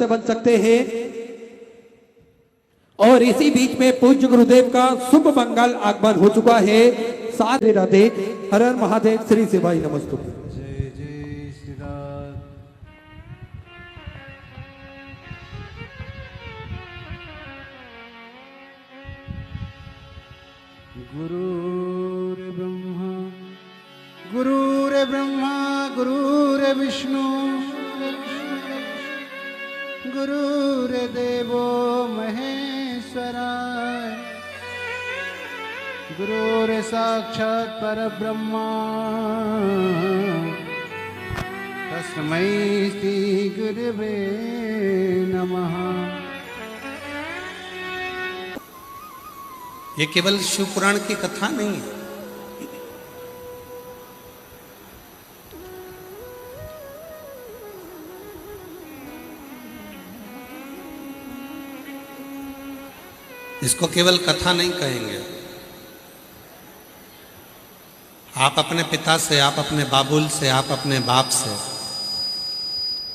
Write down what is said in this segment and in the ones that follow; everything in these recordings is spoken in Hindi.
सदस्य बन सकते हैं। और इसी बीच में पूज्य गुरुदेव का शुभ मंगल आगमन हो चुका है। साथ राधे, हर हर महादेव, श्री शिवाय नमस्तुभ्यं। जय जय श्री राम। गुरुर्ब्रह्मा गुरुर्विष्णु गुरुर्देवो महेश्वराय गुरुर्साक्षात् परब्रह्मा तस्मै श्री गुरवे नमः। ये केवल शिव पुराण की कथा नहीं है, इसको केवल कथा नहीं कहेंगे। आप अपने पिता से, आप अपने बाबुल से, आप अपने बाप से,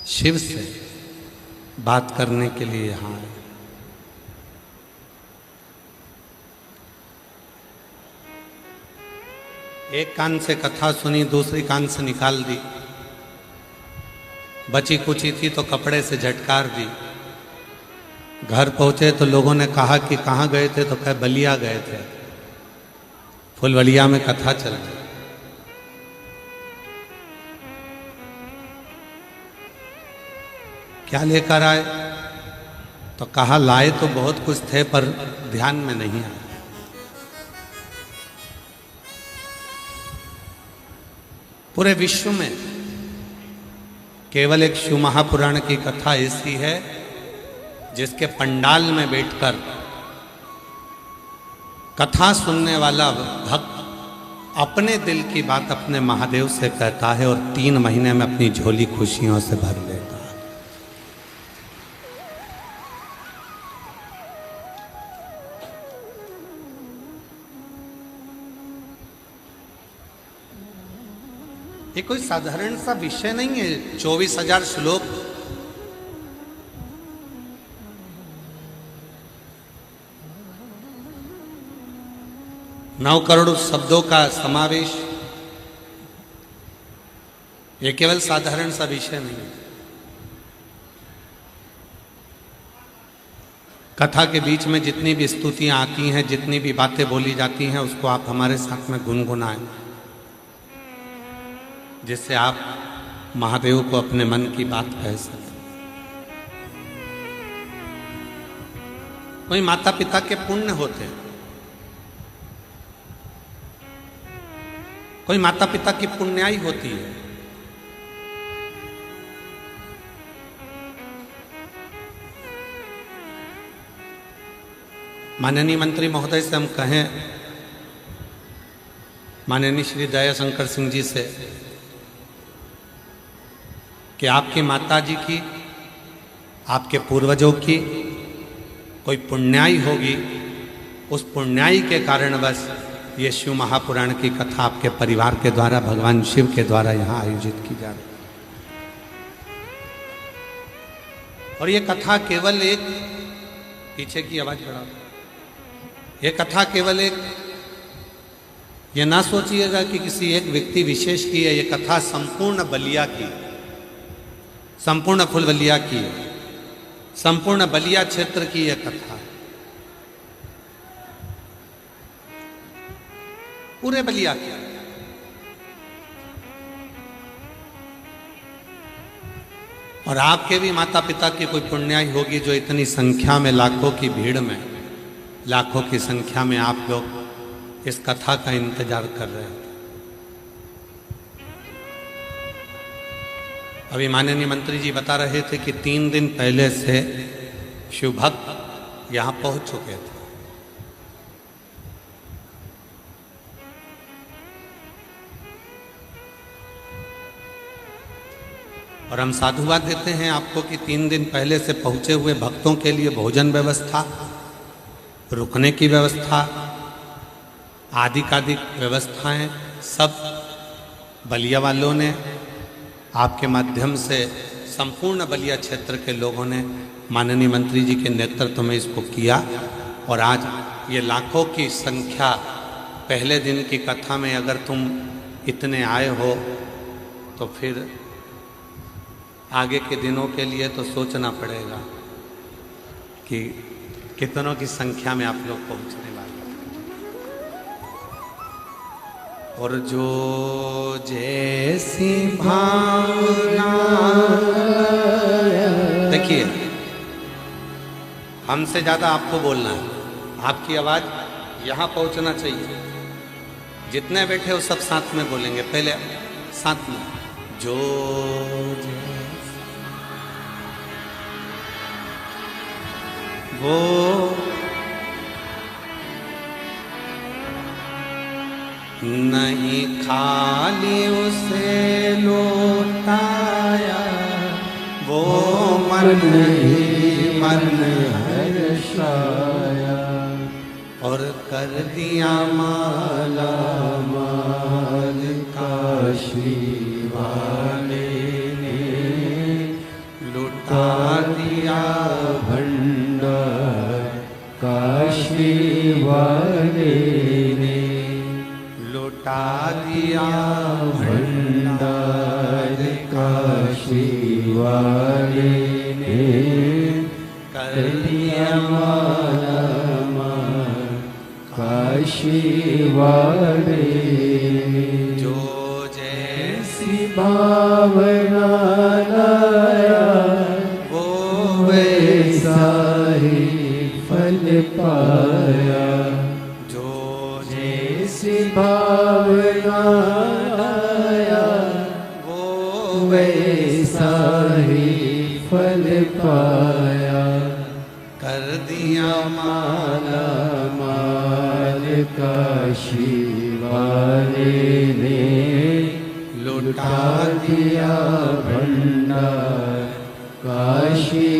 शिव से बात करने के लिए यहाँ आए। एक कान से कथा सुनी, दूसरी कान से निकाल दी, बची कुची थी तो कपड़े से झटकार दी। घर पहुंचे तो लोगों ने कहा कि कहाँ गए थे, तो कहे बलिया गए थे, फुलवलिया में कथा चल रही। क्या लेकर आए, तो कहा लाए तो बहुत कुछ थे पर ध्यान में नहीं आया। पूरे विश्व में केवल एक शिव महापुराण की कथा ऐसी है जिसके पंडाल में बैठकर कथा सुनने वाला भक्त अपने दिल की बात अपने महादेव से कहता है और 3 महीने में अपनी झोली खुशियों से भर लेता है। ये कोई साधारण सा विषय नहीं है। 24,000 श्लोक, नौ करोड़ शब्दों का समावेश, ये केवल साधारण सा विषय नहीं है। कथा के बीच में जितनी भी स्तुतियां आती हैं, जितनी भी बातें बोली जाती हैं, उसको आप हमारे साथ में गुनगुनाएं, जिससे आप महादेव को अपने मन की बात कह सकें। कोई माता पिता के पुण्य होते हैं, कोई माता पिता की पुण्याई होती है। माननीय मंत्री महोदय से हम कहें, माननीय श्री दयाशंकर सिंह जी से, कि आपकी माता जी की, आपके पूर्वजों की कोई पुण्याई होगी, उस पुण्याई के कारण बस ये शिव महापुराण की कथा आपके परिवार के द्वारा, भगवान शिव के द्वारा यहाँ आयोजित की जा रही। और ये कथा केवल एक, पीछे की आवाज बढ़ाओ, ये कथा केवल एक, ये ना सोचिएगा कि किसी एक व्यक्ति विशेष की है। ये कथा संपूर्ण बलिया की, संपूर्ण फुलवलिया की, संपूर्ण बलिया क्षेत्र की यह कथा, पूरे बलिया की। और आपके भी माता पिता की कोई पुण्याई होगी जो इतनी संख्या में, लाखों की भीड़ में, लाखों की संख्या में आप लोग इस कथा का इंतजार कर रहे हैं। अभी माननीय मंत्री जी बता रहे थे कि 3 दिन पहले से शिव भक्त यहाँ पहुँच चुके थे। और हम साधुवाद देते हैं आपको कि 3 दिन पहले से पहुँचे हुए भक्तों के लिए भोजन व्यवस्था, रुकने की व्यवस्था, आदि व्यवस्थाएं सब बलिया वालों ने आपके माध्यम से संपूर्ण बलिया क्षेत्र के लोगों ने माननीय मंत्री जी के नेतृत्व में इसको किया और आज ये लाखों की संख्या पहले दिन की कथा में अगर तुम इतने आए हो तो फिर आगे के दिनों के लिए तो सोचना पड़ेगा कि कितनों की संख्या में आप लोग पहुंचने वाले हैं। और जो जैसी भावना, देखिए हमसे ज्यादा आपको बोलना है, आपकी आवाज यहां पहुंचना चाहिए। जितने बैठे हो सब साथ में बोलेंगे, पहले साथ में जो वो नहीं खाली उसे लौटाया, वो मन ही मन हर्षाया और कर दिया माला माल काशी वाले ने, लुटा दिया भंडार काशी वाले ने, लुटा दिया भंडार काशी वाले ने, कर दिया माला माल काशी वाले ने। जो जैसी भावना लाया वो वैसा ही फल पाया, जो जैसी भावना लाया वो वैसा ही फल पाया, कर दिया माला माल काशी वाले ने, लुटा दिया भंडार काशी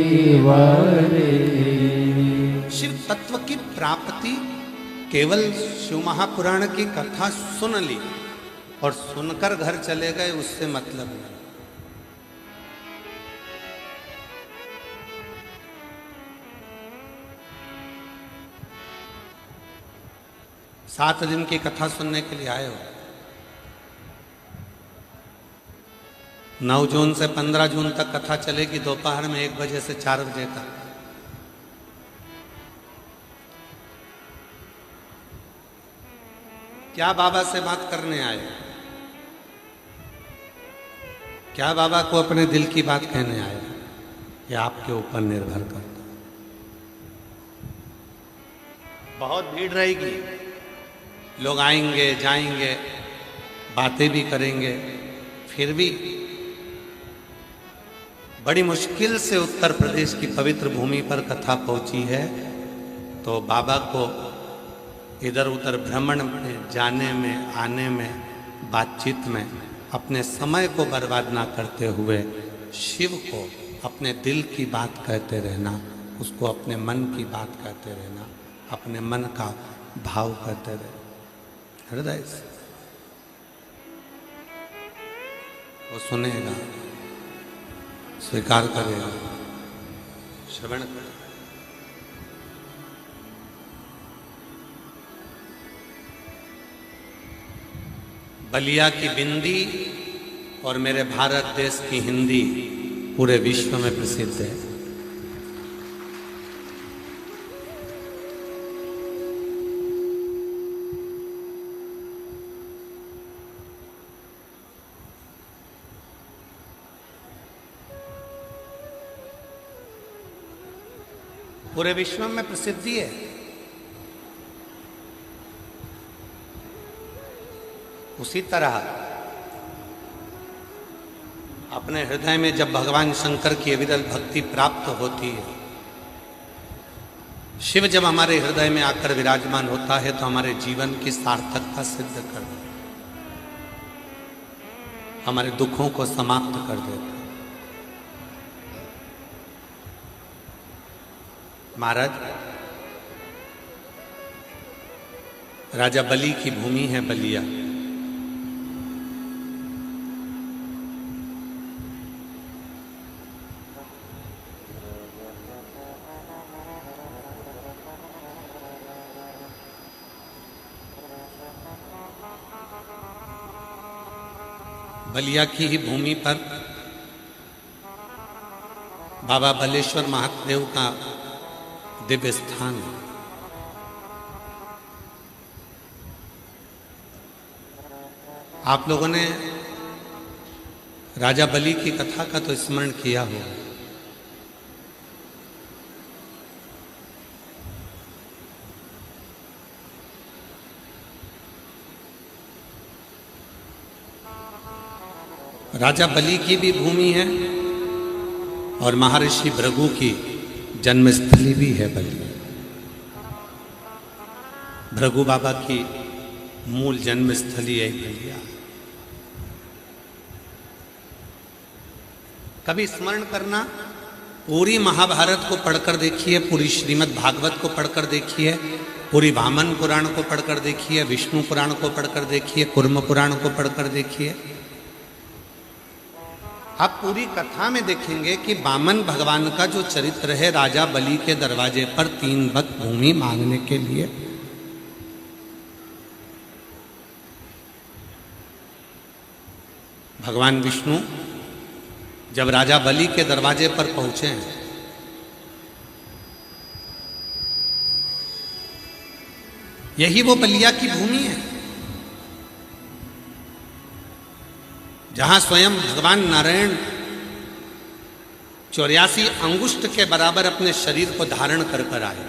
वाले ने। शिव तत्व की प्राप्ति केवल शिव महापुराण की कथा सुन ली और सुनकर घर चले गए, उससे मतलब नहीं। सात दिन की कथा सुनने के लिए आए हो। 9 जून से 15 जून तक कथा चलेगी, दोपहर में 1 बजे से 4 बजे तक। क्या बाबा से बात करने आए, क्या बाबा को अपने दिल की बात कहने आए, यह आपके ऊपर निर्भर करता है। बहुत भीड़ रहेगी, लोग आएंगे जाएंगे, बातें भी करेंगे, फिर भी बड़ी मुश्किल से उत्तर प्रदेश की पवित्र भूमि पर कथा पहुंची है, तो बाबा को इधर उधर भ्रमण में, जाने में, आने में, बातचीत में अपने समय को बर्बाद ना करते हुए शिव को अपने दिल की बात कहते रहना, उसको अपने मन की बात कहते रहना, अपने मन का भाव कहते रहना हृदय से। वो सुनेगा, स्वीकार करेगा, श्रवण करेगा। बलिया की बिंदी और मेरे भारत देश की हिंदी पूरे विश्व में प्रसिद्ध है। पूरे विश्व में प्रसिद्धि है। उसी तरह अपने हृदय में जब भगवान शंकर की अविरल भक्ति प्राप्त होती है, शिव जब हमारे हृदय में आकर विराजमान होता है, तो हमारे जीवन की सार्थकता सिद्ध कर देता है, हमारे दुखों को समाप्त कर देता है। महाराज, राजा बलि की भूमि है बलिया। बलिया की ही भूमि पर बाबा बलेश्वर महादेव का दिव्य स्थान है। आप लोगों ने राजा बलि की कथा का तो स्मरण किया हो। राजा बलि की भी भूमि है और महर्षि भृगु की जन्मस्थली भी है बलि। भृगु बाबा की मूल जन्मस्थली है बलिया। कभी स्मरण करना, पूरी महाभारत को पढ़कर देखिए, पूरी श्रीमद् भागवत को पढ़कर देखिए, पूरी वामन पुराण को पढ़कर देखिए, विष्णु पुराण को पढ़कर देखिए, कूर्म पुराण को पढ़कर देखिए। आप पूरी कथा में देखेंगे कि वामन भगवान का जो चरित्र है, राजा बलि के दरवाजे पर 3 बक भूमि मांगने के लिए भगवान विष्णु जब राजा बलि के दरवाजे पर पहुंचे हैं, यही वो बलिया की भूमि है जहां स्वयं भगवान नारायण 84 अंगुष्ठ के बराबर अपने शरीर को धारण कर आए।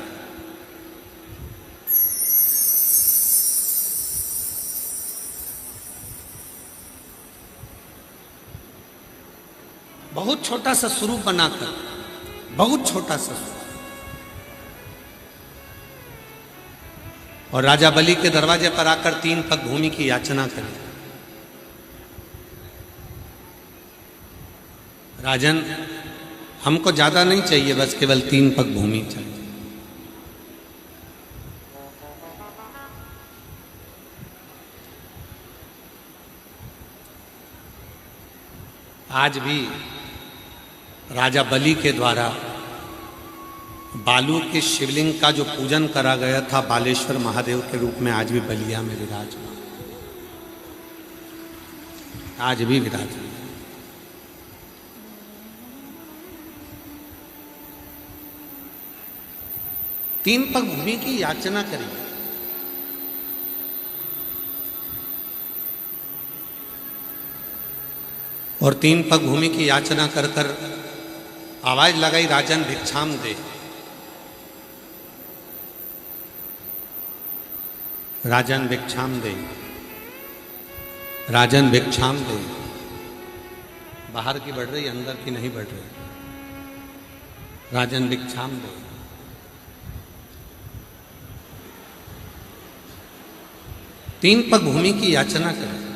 बहुत छोटा सा स्वरूप बनाकर, बहुत छोटा सा स्वरूप, और राजा बलि के दरवाजे पर आकर 3 पग भूमि की याचना करी। राजन, हमको ज्यादा नहीं चाहिए, बस केवल 3 पग भूमि चाहिए। आज भी राजा बलि के द्वारा बालू के शिवलिंग का जो पूजन करा गया था बालेश्वर महादेव के रूप में, आज भी बलिया में विराजमान, आज भी विराजमान। तीन पग भूमि की याचना करी। और 3 पग भूमि की याचना कर कर आवाज लगाई, राजन भिक्षाम दे, राजन भिक्षाम दे, राजन भिक्षाम दे। बाहर की बढ़ रही, अंदर की नहीं बढ़ रही। राजन भिक्षाम दे। तीन पग भूमि की याचना करें।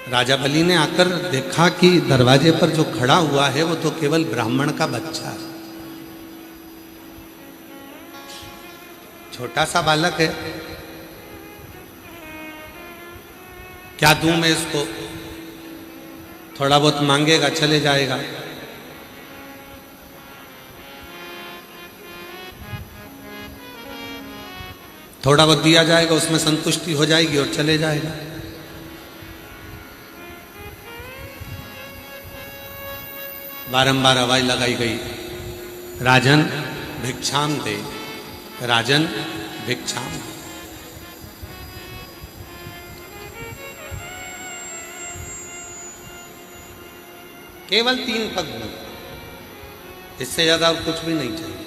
राजा बलि ने आकर देखा कि दरवाजे पर जो खड़ा हुआ है वो तो केवल ब्राह्मण का बच्चा है, छोटा सा बालक है। क्या दूं मैं इसको? थोड़ा बहुत मांगेगा, चले जाएगा। थोड़ा बहुत दिया जाएगा, उसमें संतुष्टि हो जाएगी और चले जाएगा। बारंबार आवाज लगाई गई, राजन भिक्षाम दे, राजन भिक्षाम दे। केवल 3 पग भूमि, इससे ज्यादा और कुछ भी नहीं चाहिए।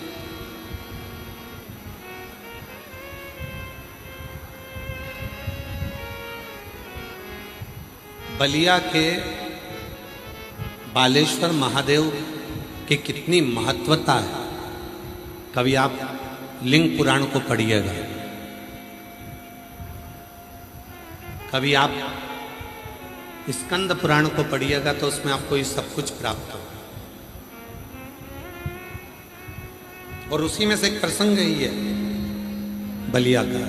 बलिया के बालेश्वर महादेव की कितनी महत्वता है, कभी आप लिंग पुराण को पढ़िएगा, कभी आप स्कंद पुराण को पढ़िएगा, तो उसमें आपको ये सब कुछ प्राप्त होगा। और उसी में से एक प्रसंग ही है बलिया का।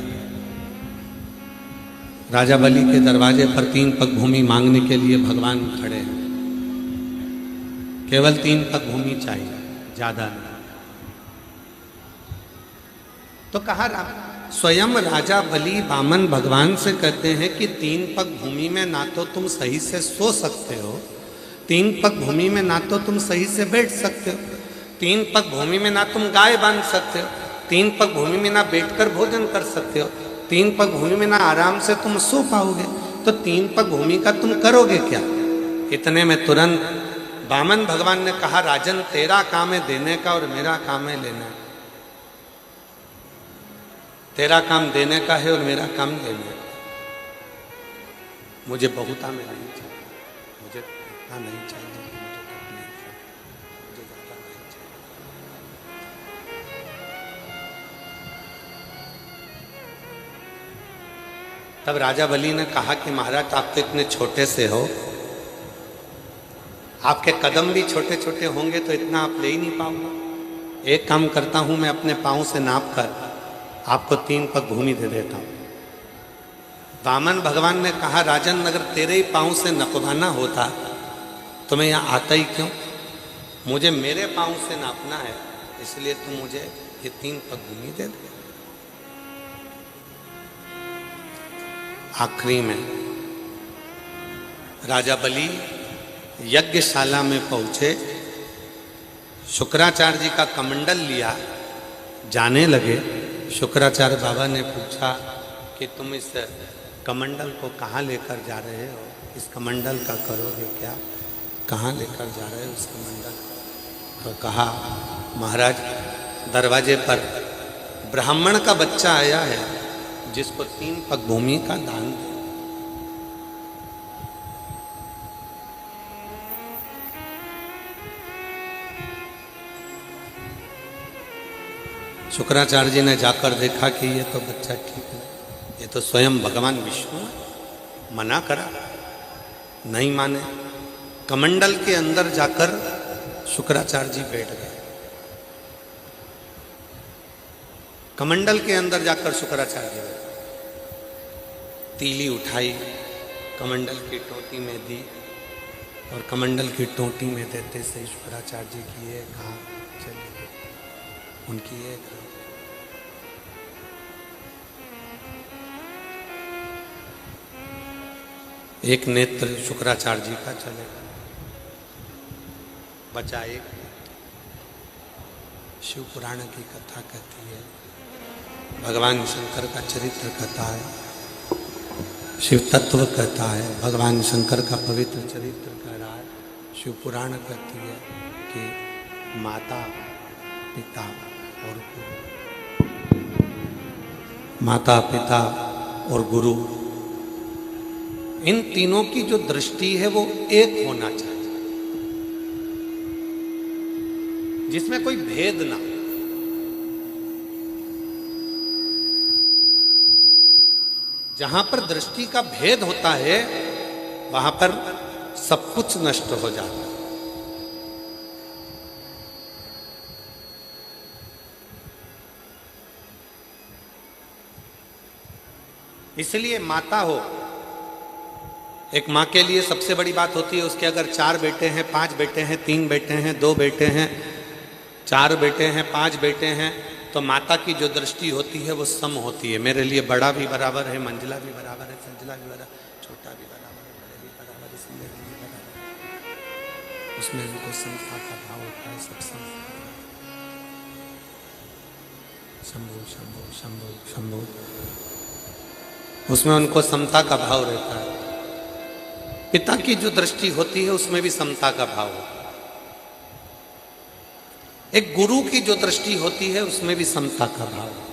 राजा बलि के दरवाजे पर 3 पग भूमि मांगने के लिए भगवान खड़े हैं। केवल 3 पग भूमि चाहिए, ज्यादा नहीं। तो कहा स्वयं राजा बलि वामन भगवान से कहते हैं कि 3 पग भूमि में ना तो तुम सही से सो सकते हो, 3 पग भूमि में ना तो तुम सही से बैठ सकते हो, 3 पग भूमि में ना तुम गाय बांध सकते हो, 3 पग भूमि में ना बैठकर भोजन कर सकते हो, 3 पग भूमि में ना आराम से तुम सो पाओगे, तो 3 पग भूमि का तुम करोगे क्या? इतने में तुरंत वामन भगवान ने कहा, राजन तेरा काम है देने का और मेरा काम है लेना। तेरा काम देने का है और मेरा काम लेने का। मुझे बहुता में नहीं चाहिए, मुझे इतना नहीं चाहिए, मुझे तकलीफ है, मुझे ज्यादा नहीं चाहिए। तब राजा बलि ने कहा कि महाराज आप तो इतने छोटे से हो, आपके कदम भी छोटे छोटे होंगे तो इतना आप ले ही नहीं पाओगे। एक काम करता हूं, मैं अपने पांव से नाप कर आपको 3 पग भूमि दे देता हूं। वामन भगवान ने कहा, राजन अगर तेरे ही पांव से नपवाना होता तो मैं यहां आता ही क्यों? मुझे मेरे पांव से नापना है, इसलिए तू मुझे ये 3 पग भूमि दे दे। आखिरी में राजा बलि यज्ञशाला में पहुंचे, शुक्राचार्य जी का कमंडल लिया, जाने लगे। शुक्राचार्य बाबा ने पूछा कि तुम इस कमंडल को कहाँ लेकर जा रहे हो? इस कमंडल का करोगे क्या? कहाँ लेकर जा रहे हो इस कमंडल? तो कहा, महाराज दरवाजे पर ब्राह्मण का बच्चा आया है जिसको 3 पग भूमि का दान दे। शुक्राचार्य जी ने जाकर देखा कि ये तो बच्चा ठीक है, ये तो स्वयं भगवान विष्णु है। मना करा, नहीं माने। कमंडल के अंदर जाकर शुक्राचार्य जी बैठ गए। कमंडल के अंदर जाकर शुक्राचार्य जी तीली उठाई, कमंडल की टोटी में दी, और कमंडल की टोटी में देते से शुक्राचार्य जी की एक आंख चली गई, उनकी एक नेत्र शुक्राचार्य जी का चलेगा, बचा एक। शिव पुराण की कथा कहती है, भगवान शंकर का चरित्र कहता है, शिव तत्व कहता है, भगवान शंकर का पवित्र चरित्र कह रहा है। शिव पुराण कहती है कि माता पिता और गुरु, माता पिता और गुरु, इन तीनों की जो दृष्टि है वो एक होना चाहिए, जिसमें कोई भेद ना। जहां पर दृष्टि का भेद होता है वहां पर सब कुछ नष्ट हो जाता है। इसलिए माता हो, एक माँ के लिए सबसे बड़ी बात होती है, उसके अगर 4 बेटे हैं, 5 बेटे हैं, 3 बेटे हैं, 2 बेटे हैं, 4 बेटे हैं, 5 बेटे हैं, तो माता की जो दृष्टि होती है वो सम होती है। मेरे लिए बड़ा भी बराबर है, मंजिला भी बराबर है, संजिला भी बराबर, छोटा भी बराबर है, बड़े भी बराबर, इसलिए भी बराबर। उसमें उनको समता का भाव होता है, सब सम। शंभु शंभु शंभु शंभु, उसमें उनको समता का भाव रहता है। पिता की जो दृष्टि होती है उसमें भी समता का भाव होता है। एक गुरु की जो दृष्टि होती है उसमें भी समता का भाव है।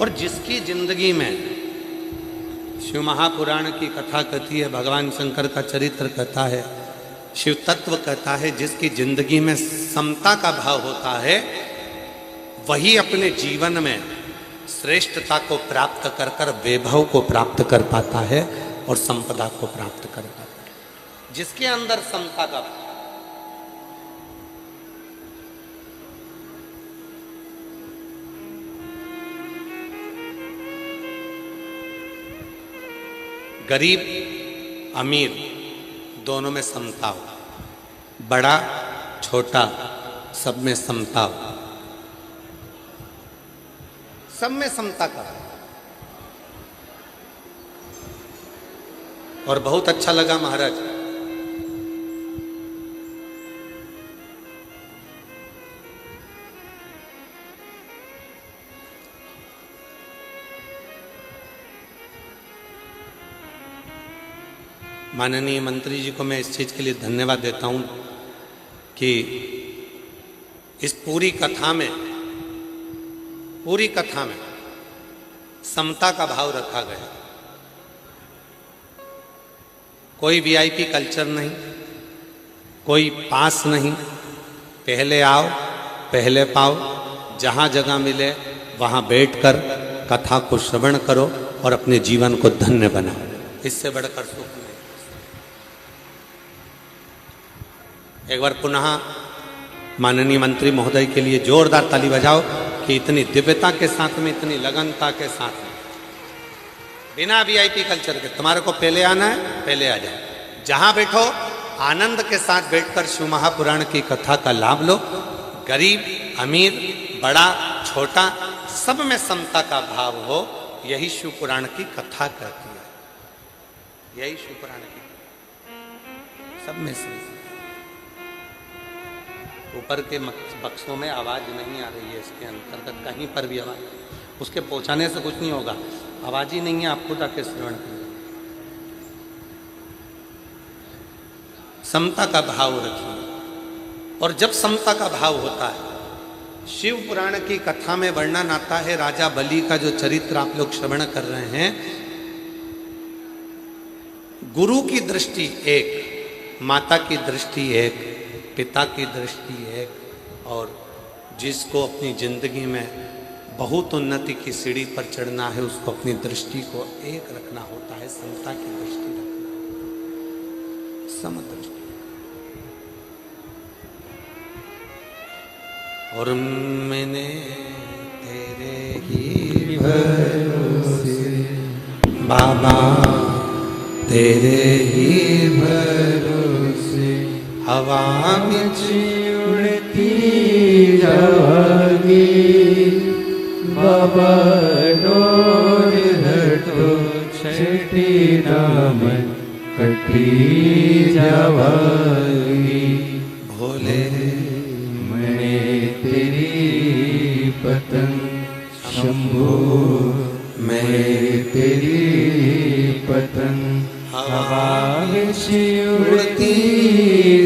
और जिसकी जिंदगी में, शिव महापुराण की कथा कहती है, भगवान शंकर का चरित्र कहता है, शिव तत्व कहता है, जिसकी जिंदगी में समता का भाव होता है वही अपने जीवन में श्रेष्ठता को प्राप्त कर कर वैभव को प्राप्त कर पाता है और संपदा को प्राप्त कर पाता है। जिसके अंदर समता का, गरीब अमीर दोनों में समता हो, बड़ा छोटा सब में समता हो, सब में समता का। और बहुत अच्छा लगा महाराज, माननीय मंत्री जी को मैं इस चीज के लिए धन्यवाद देता हूं कि इस पूरी कथा में समता का भाव रखा गया। कोई वीआईपी कल्चर नहीं, कोई पास नहीं, पहले आओ पहले पाओ, जहां जगह मिले वहां बैठकर कथा को श्रवण करो और अपने जीवन को धन्य बनाओ। इससे बढ़कर सुख नहीं। एक बार पुनः माननीय मंत्री महोदय के लिए जोरदार ताली बजाओ कि इतनी दिव्यता के साथ में, इतनी लगनता के साथ में, बिना वीआईपी कल्चर के, तुम्हारे को पहले आना है पहले आ जाओ, जहां बैठो आनंद के साथ बैठकर शिव महापुराण की कथा का लाभ लो। गरीब अमीर, बड़ा छोटा, सब में समता का भाव हो, यही शिव पुराण की कथा कहती है। यही शिव पुराण की, सब में समता। ऊपर के बक्सों में आवाज नहीं आ रही है, इसके अंतर्गत कहीं पर भी आवाज, उसके पहुंचाने से कुछ नहीं होगा। आवाज ही नहीं है, आप खुद आके श्रवण करें। समता का भाव रखिए। और जब समता का भाव होता है, शिव पुराण की कथा में वर्णन आता है राजा बलि का, जो चरित्र आप लोग श्रवण कर रहे हैं। गुरु की दृष्टि एक, माता की दृष्टि एक, पिता की दृष्टि एक, और जिसको अपनी जिंदगी में बहुत उन्नति की सीढ़ी पर चढ़ना है उसको अपनी दृष्टि को एक रखना होता है, समता की दृष्टि रखना, समदृष्टि। और मैंने तेरे ही भरोसे बाबा, तेरे ही भरोसे हवा में उड़ती जाएगी बाबा, डोर हटो छठी दामन कटी जाएगी। भोले मैं तेरी पतंग शंभो, मैं तेरी पतंग हवा में उड़ती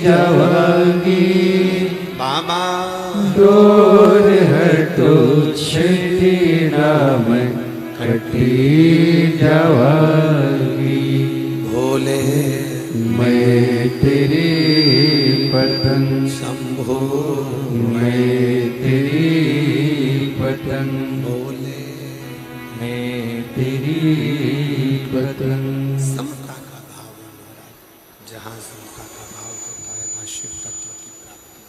जाएगी बाबा, डोर हटो छठी दामन कटी जाएगी। भोले मैं तेरी पतंग शंभो, मैं तेरी पतंग, भोले मैं तेरी पतंग। समता का भाव है महाराज, जहां समता का भाव होता है वहां शिव तत्व की प्राप्ति।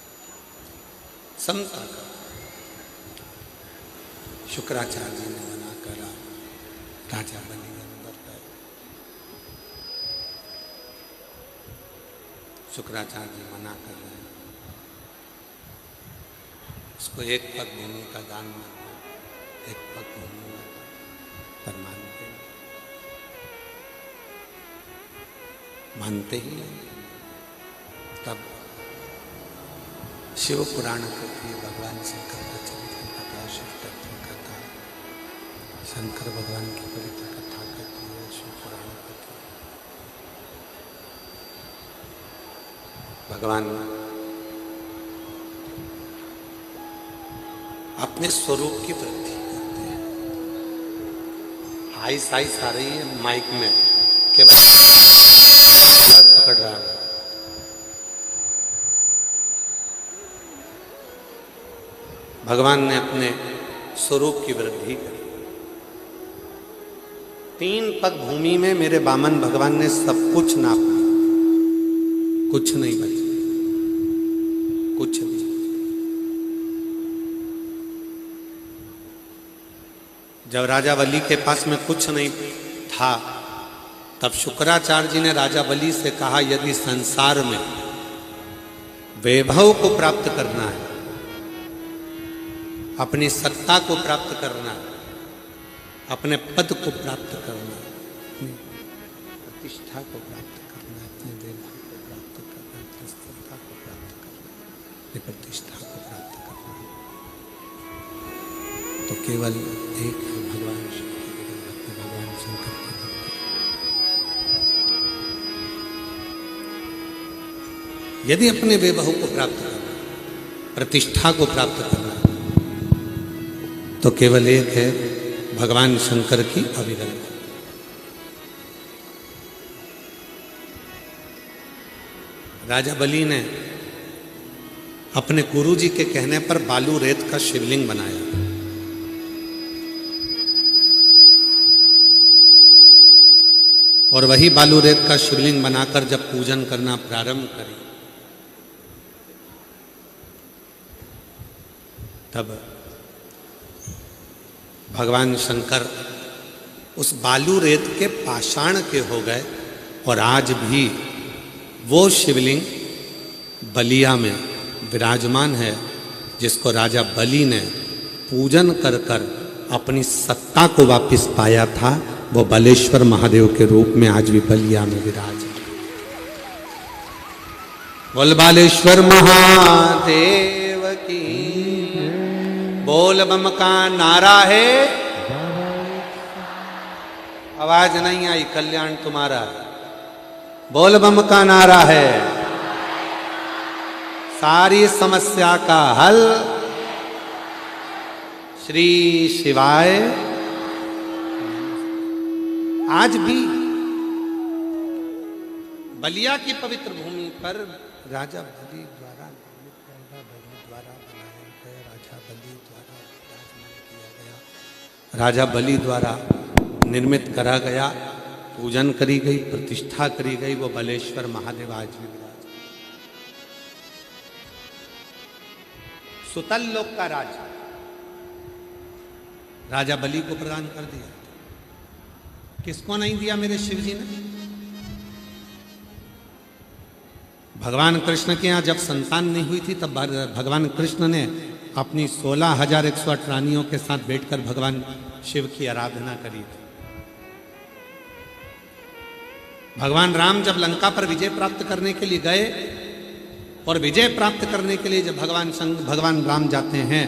समता का शुक्राचार्य जी ने मना करा, राजा बलि अंदर गए। शुक्राचार्य जी मना कर रहे हैं, उसको एक पग भूमि का दान मांगो, एक पग भूमि पर मानते मानते ही नहीं। तब शिव पुराण कथी, भगवान शंकर का चरित्र कथा, शिव तत्व कथा, शंकर भगवान की पवित्र कथा कहती है शिव पुराण कथा। भगवान अपने स्वरूप की वृद्धि करते हैं। हाई साइस आ रही है माइक में, केवल पकड़ रहा है। भगवान ने अपने स्वरूप की वृद्धि करी। 3 पग भूमि में मेरे बामन भगवान ने सब कुछ नाप लिया, कुछ नहीं बचा, कुछ नहीं। जब राजा बलि के पास में कुछ नहीं था, तब शुक्राचार्य जी ने राजा बलि से कहा, यदि संसार में वैभव को प्राप्त करना है, अपनी सत्ता को प्राप्त करना है, अपने पद को प्राप्त करना है, अपनी प्रतिष्ठा को प्राप्त करना है, अपने वैभव को प्राप्त करना है, अपनी सत्ता को प्राप्त करना है, अपनी प्रतिष्ठा को प्राप्त करना है, तो केवल एक है भगवान शंकर की भक्ति, भगवान शंकर की भक्ति। यदि अपने वैभव को प्राप्त करना, प्रतिष्ठा को प्राप्त करना, तो केवल एक है भगवान शंकर की अविरल भक्ति। राजा बलि ने अपने गुरुजी के कहने पर बालू रेत का शिवलिंग बनाया। और वही बालू रेत का शिवलिंग बनाकर जब पूजन करना प्रारंभ करी, तब भगवान शंकर उस बालू रेत के पाषाण के हो गए। और आज भी वो शिवलिंग बलिया में विराजमान है, जिसको राजा बलि ने पूजन कर कर अपनी सत्ता को वापस पाया था। वो बलेश्वर महादेव के रूप में आज भी बलिया में विराज। बोल बालेश्वर महादेव की, बोल बम का नारा है। आवाज नहीं आई, कल्याण तुम्हारा। बोल बम का नारा है, सारी समस्या का हल श्री शिवाय। आज भी बलिया की पवित्र भूमि पर राजा बलि द्वारा बनाया गया, राजा बलि द्वारा विराजमान किया गया, राजा बलि द्वारा निर्मित करा गया, पूजन करी गई, प्रतिष्ठा करी गई, वो बलेश्वर महादेव आज भी विराज। सुतल लोक का राज राजा बलि को प्रदान कर दिया। किसको नहीं दिया मेरे शिव जी ने? भगवान कृष्ण के यहाँ जब संतान नहीं हुई थी, तब भगवान कृष्ण ने अपनी 16,108 रानियों के साथ बैठकर भगवान शिव की आराधना करी थी। भगवान राम जब लंका पर विजय प्राप्त करने के लिए गए, और विजय प्राप्त करने के लिए जब भगवान राम जाते हैं,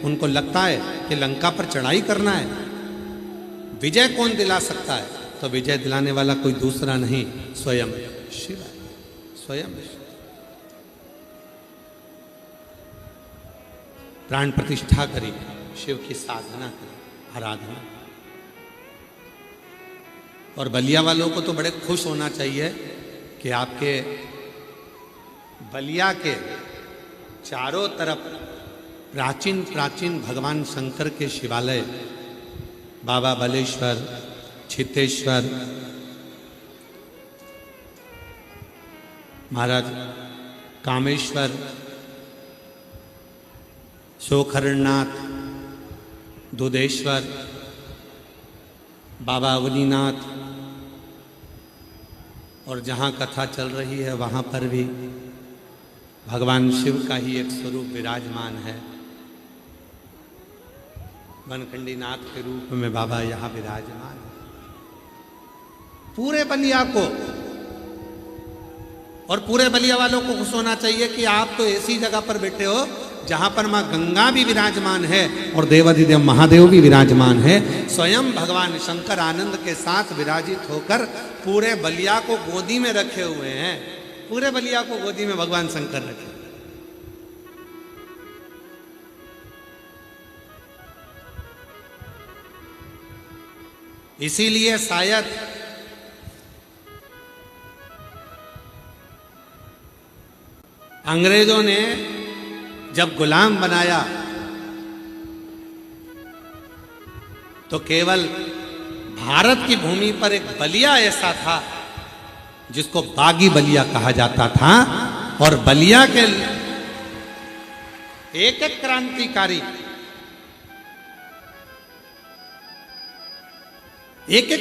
उनको लगता है कि लंका पर चढ़ाई करना है, विजय कौन दिला सकता है? तो विजय दिलाने वाला कोई दूसरा नहीं, स्वयं शिव है, स्वयं शिव। प्राण प्रतिष्ठा करी, शिव की साधना करी, आराधना। और बलिया वालों को तो बड़े खुश होना चाहिए कि आपके बलिया के चारों तरफ प्राचीन प्राचीन भगवान शंकर के शिवालय, बाबा बलेश्वर, छितेश्वर, महाराज कामेश्वर, शोखरनाथ, दुधेश्वर, बाबा अवनीनाथ, और जहाँ कथा चल रही है वहाँ पर भी भगवान शिव का ही एक स्वरूप विराजमान है। वनखंडी नाथ के रूप में बाबा यहाँ विराजमान है। पूरे बलिया को और पूरे बलिया वालों को खुश होना चाहिए कि आप तो ऐसी जगह पर बैठे हो जहां पर मां गंगा भी विराजमान है और देवाधिदेव महादेव भी विराजमान है। स्वयं भगवान शंकर आनंद के साथ विराजित होकर पूरे बलिया को गोदी में रखे हुए हैं। पूरे बलिया को गोदी में भगवान शंकर रखे। इसीलिए शायद अंग्रेजों ने जब गुलाम बनाया तो केवल भारत की भूमि पर एक बलिया ऐसा था जिसको बागी बलिया कहा जाता था, और बलिया के एक एक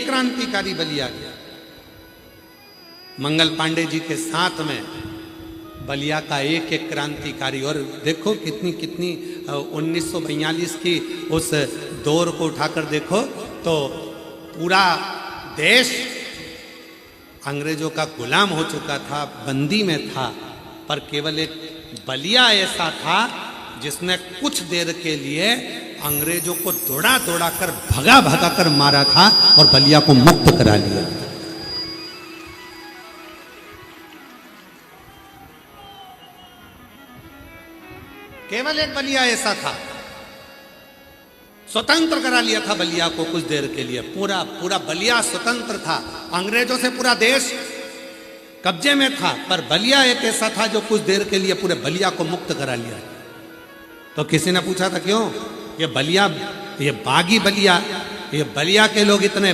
क्रांतिकारी बलिया गया। मंगल पांडे जी के साथ में बलिया का एक एक क्रांतिकारी। और देखो कितनी कितनी 1942 की उस दौर को उठाकर देखो तो पूरा देश अंग्रेजों का गुलाम हो चुका था, बंदी में था, पर केवल एक बलिया ऐसा था जिसने कुछ देर के लिए अंग्रेजों को दौड़ा दौड़ा कर भगा भगा कर मारा था और बलिया को मुक्त करा लिया। केवल एक बलिया ऐसा था, स्वतंत्र करा लिया था बलिया को कुछ देर के लिए। पूरा पूरा बलिया स्वतंत्र था, अंग्रेजों से पूरा देश कब्जे में था, पर बलिया एक ऐसा था जो कुछ देर के लिए पूरे बलिया को मुक्त करा लिया। तो किसी ने पूछा था क्यों ये बलिया, ये बागी बलिया, ये बलिया के लोग इतने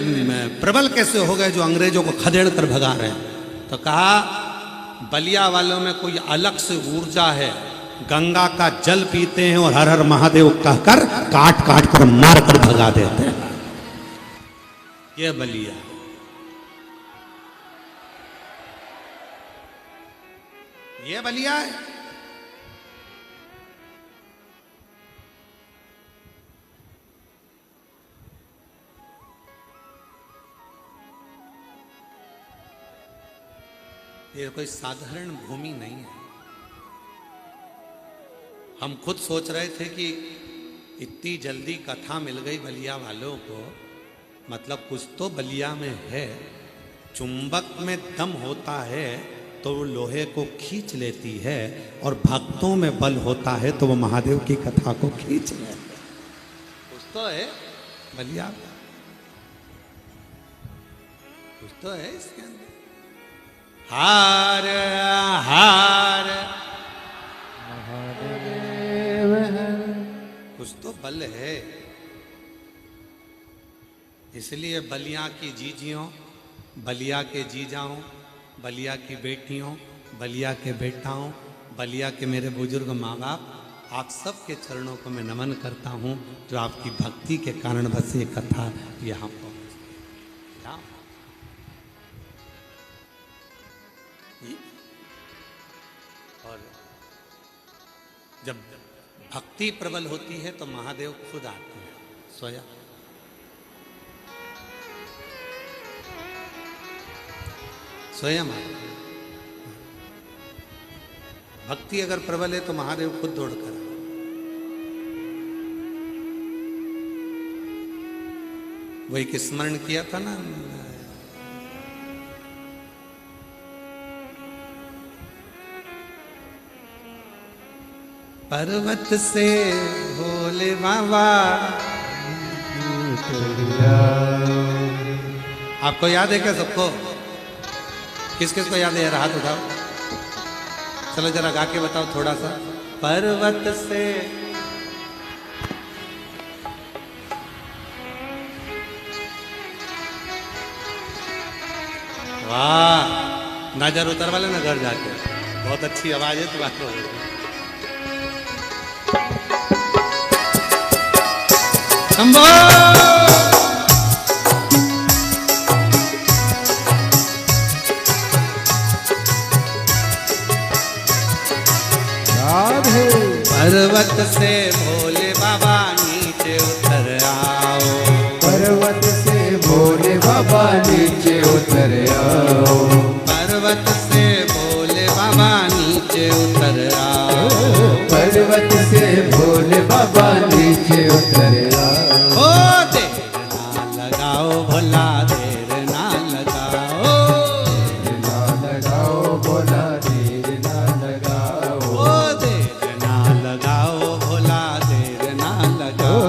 प्रबल कैसे हो गए जो अंग्रेजों को खदेड़ कर भगा रहे हैं? तो कहा बलिया वालों में कोई अलग से ऊर्जा है, गंगा का जल पीते हैं और हर हर महादेव कहकर काट काट कर मार कर भगा देते हैं। ये बलिया, ये बलिया है। ये कोई साधारण भूमि नहीं है। हम खुद सोच रहे थे कि इतनी जल्दी कथा मिल गई बलिया वालों को, मतलब कुछ तो बलिया में है। चुंबक में दम होता है तो वो लोहे को खींच लेती है, और भक्तों में बल होता है तो वो महादेव की कथा को खींच लेते हैं। कुछ तो है बलिया, कुछ तो है इसके अंदर। हार हार कुछ तो बल है। इसलिए बलिया की जीजियों, बलिया के जीजाओं, बलिया की बेटियों, बलिया के बेटाओं, बलिया के मेरे बुजुर्ग माँ बाप, आप सब के चरणों को मैं नमन करता हूँ जो आपकी भक्ति के कारण बस ये कथा यहाँ पहुँची। और जब भक्ति प्रबल होती है तो महादेव खुद आते हैं स्वयं। स्वयं आते हैं। भक्ति अगर प्रबल है तो महादेव खुद दौड़ कर। वही कि स्मरण किया था ना, पर्वत से भोले बाबा। आपको याद है क्या सबको? किस किस को याद है यार? हाथ उठाओ, चलो जरा गा के बताओ थोड़ा सा। पर्वत से वाह, नजर उतर वाले ना घर जाके। बहुत अच्छी आवाज है तुम्हारी। शंभो राधे। पर्वत से भोले बाबा नीचे उतर आओ, पर्वत से भोले बाबा नीचे उतर आओ, पर्वत से भोले बाबा नीचे उतर आओ, पर्वत से भोले बाबा नीचे उतर आओ। ओ देर ना लगाओ भोला, देर ना लगाओ, देर ना लगाओ भोला, देर ना लगाओ, ओ देर ना लगाओ भोला, देर ना लगाओ,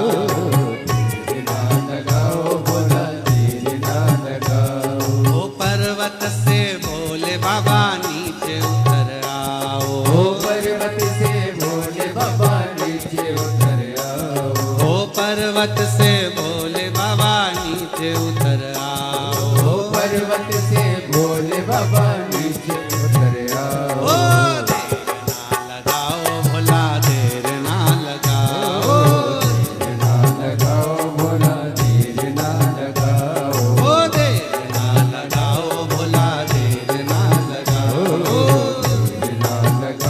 देर ना लगाओ भोला, देर ना लगाओ। ओ पर्वत से भोले बाबा नीचे उतर आओ, ओ पर्वत से भोले बाबा नीचे उतर आओ, ओ पर्वत से भोले बाबा नीचे उतर आओ, ओ पर्वत से भोले बाबा नीचे उतर आओ। ओ देर ना लगाओ भोला, देर ना लगाओ, देर ना लगाओ भोला, देर ना लगाओ, ओ देर ना लगाओ भोला, देर ना लगाओ, देर ना लगाओ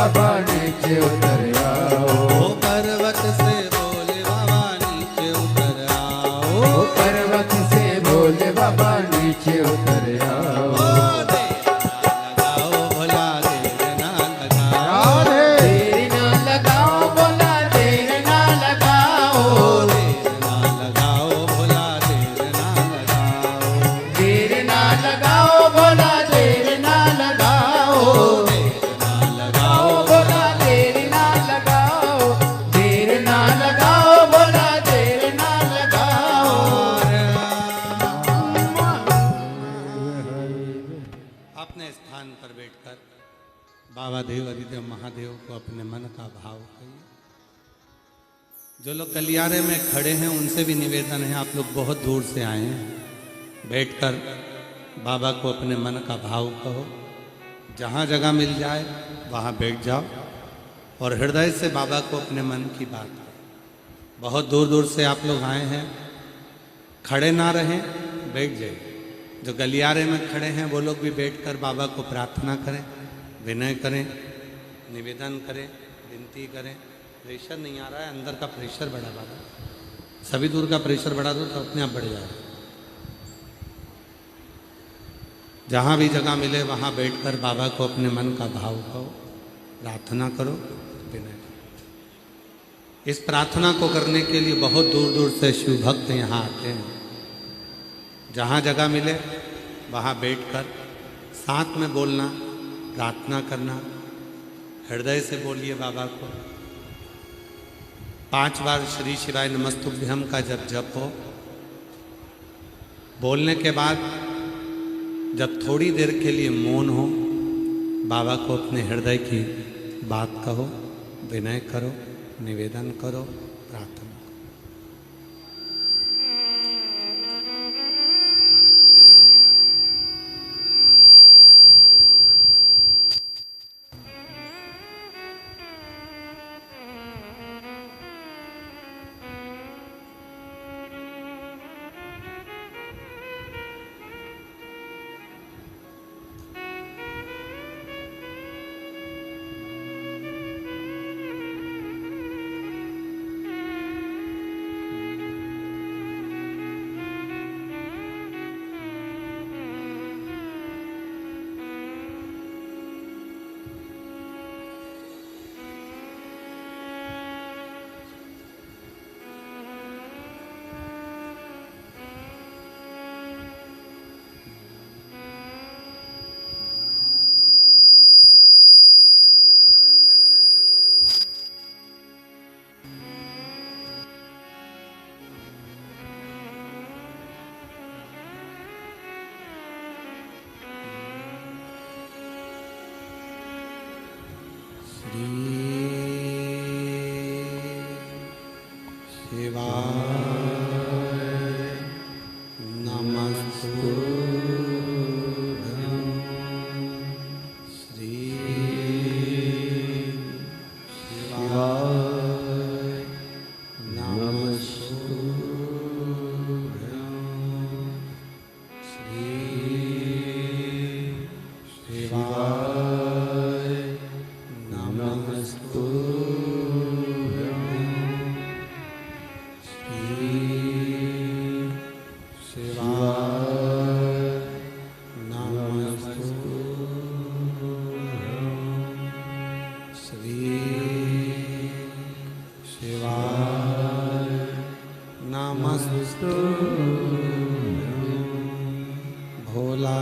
बाबा नीचे उतर आओ। ओ पर्वत से बोले बाबा नीचे उतर आओ। ओ पर्वत से बोले बाबा नीचे उतर आओ। लगाओ भोला देर ना लगाओ। देर ना लगाओ बोला देर ना लगाओ। देर ना लगाओ भोला देर ना लगाओ। देर ना लगाओ बोला देर ना लगाओ। देर ना लगाओ बोला देर ना लगाओ। देर ना लगाओ बोला देर ना लगाओ। अपने स्थान पर बैठकर बाबा देव हरिदेव महादेव को अपने मन का भाव कहिए। जो लोग गलियारे में खड़े हैं उनसे भी निवेदन है, आप लोग बहुत दूर से आए हैं, बैठकर बाबा को अपने मन का भाव कहो। जहाँ जगह मिल जाए वहाँ बैठ जाओ और हृदय से बाबा को अपने मन की बात कहो। बहुत दूर दूर से आप लोग आए हैं, खड़े ना रहें, बैठ जाइए। जो गलियारे में खड़े हैं वो लोग भी बैठकर बाबा को प्रार्थना करें, विनय करें, निवेदन करें, विनती करें। प्रेशर नहीं आ रहा है, अंदर का प्रेशर बढ़ा बाबा, सभी दूर का प्रेशर बढ़ा दो तो अपने आप बढ़ जाएगा। जहाँ भी जगह मिले वहाँ बैठकर बाबा को अपने मन का भाव कहो, प्रार्थना करो, विनय करो। इस प्रार्थना को करने के लिए बहुत दूर दूर से शिव भक्त यहाँ आते हैं। जहाँ जगह मिले वहाँ बैठकर साथ में बोलना, प्रार्थना करना, हृदय से बोलिए बाबा को। 5 बार श्री शिवाय नमस्तुभ्यम का जप हो। बोलने के बाद जब थोड़ी देर के लिए मौन हो, बाबा को अपने हृदय की बात कहो, विनय करो, निवेदन करो, प्रार्थना। भोला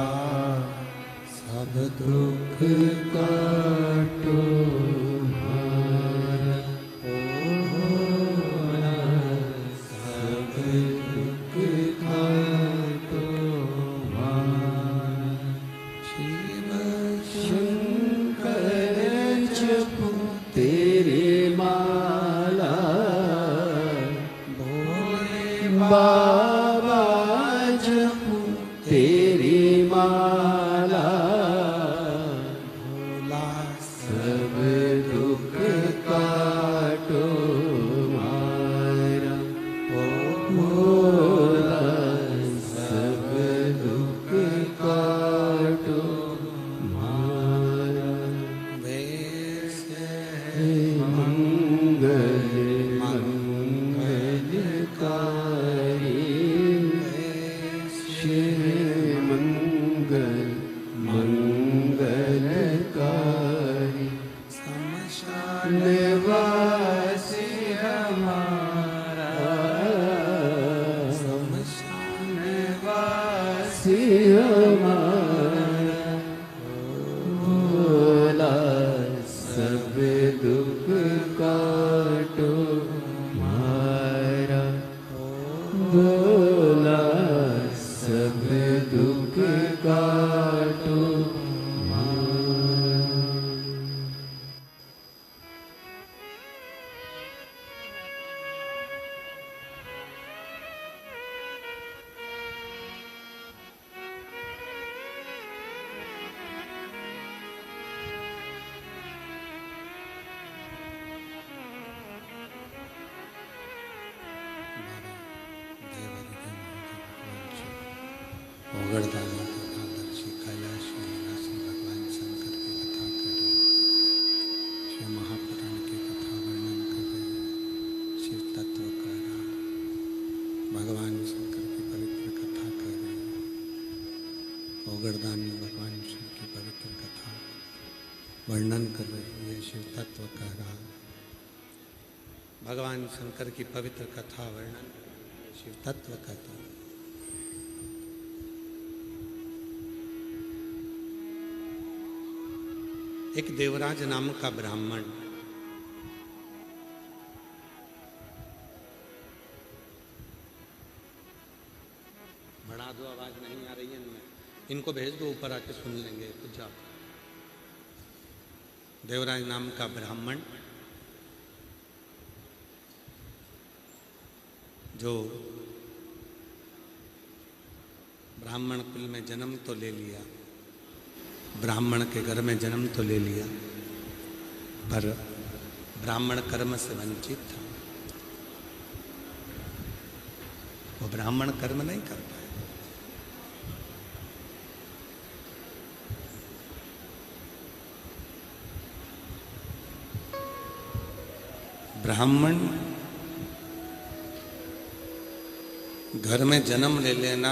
सब दुख काटो हमारा। भोला सब दुख काटो हमारा। शिव शंकर जपो तेरे माला। भोले बाबा जपो तेरी माला। भोला सब दुख काटो हमारा। ओ भोला सब दुख काटो हमारा। वर्णन कर रही है, शिव तत्व कह रहा है। भगवान शंकर की पवित्र कथा वर्णन शिव तत्व कहता है। एक देवराज नाम का ब्राह्मण बढ़ा दो, आवाज नहीं आ रही है इनमें, इनको भेज दो ऊपर आके सुन लेंगे कुछ जाओ। देवराज नाम का ब्राह्मण जो ब्राह्मण कुल में जन्म तो ले लिया, ब्राह्मण के घर में जन्म तो ले लिया, पर ब्राह्मण कर्म से वंचित था। वो ब्राह्मण कर्म नहीं कर पाया। ब्राह्मण घर में जन्म ले लेना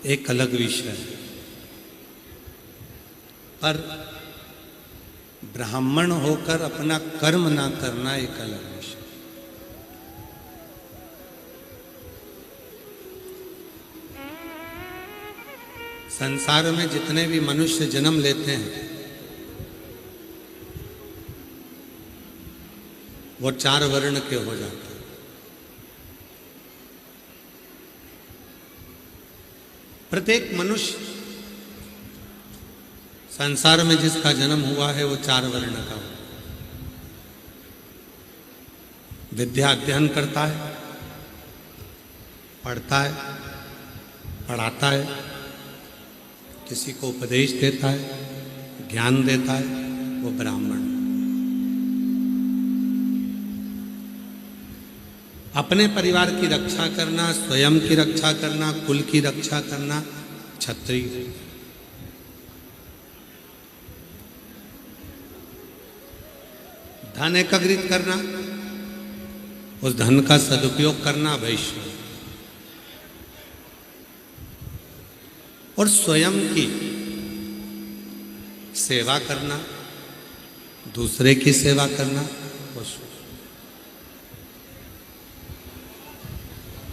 एक अलग विषय है, पर ब्राह्मण होकर अपना कर्म ना करना एक अलग विषय। संसार में जितने भी मनुष्य जन्म लेते हैं वो 4 वर्ण के हो जाते हैं। प्रत्येक मनुष्य संसार में जिसका जन्म हुआ है वो 4 वर्ण का हो। विद्या अध्ययन करता है, पढ़ता है, पढ़ाता है, किसी को उपदेश देता है, ज्ञान देता है, वो ब्राह्मण। अपने परिवार की रक्षा करना, स्वयं की रक्षा करना, कुल की रक्षा करना क्षत्रिय। धन एकत्रित करना, उस धन का सदुपयोग करना वैश्य। और स्वयं की सेवा करना, दूसरे की सेवा करना वो शूद्र।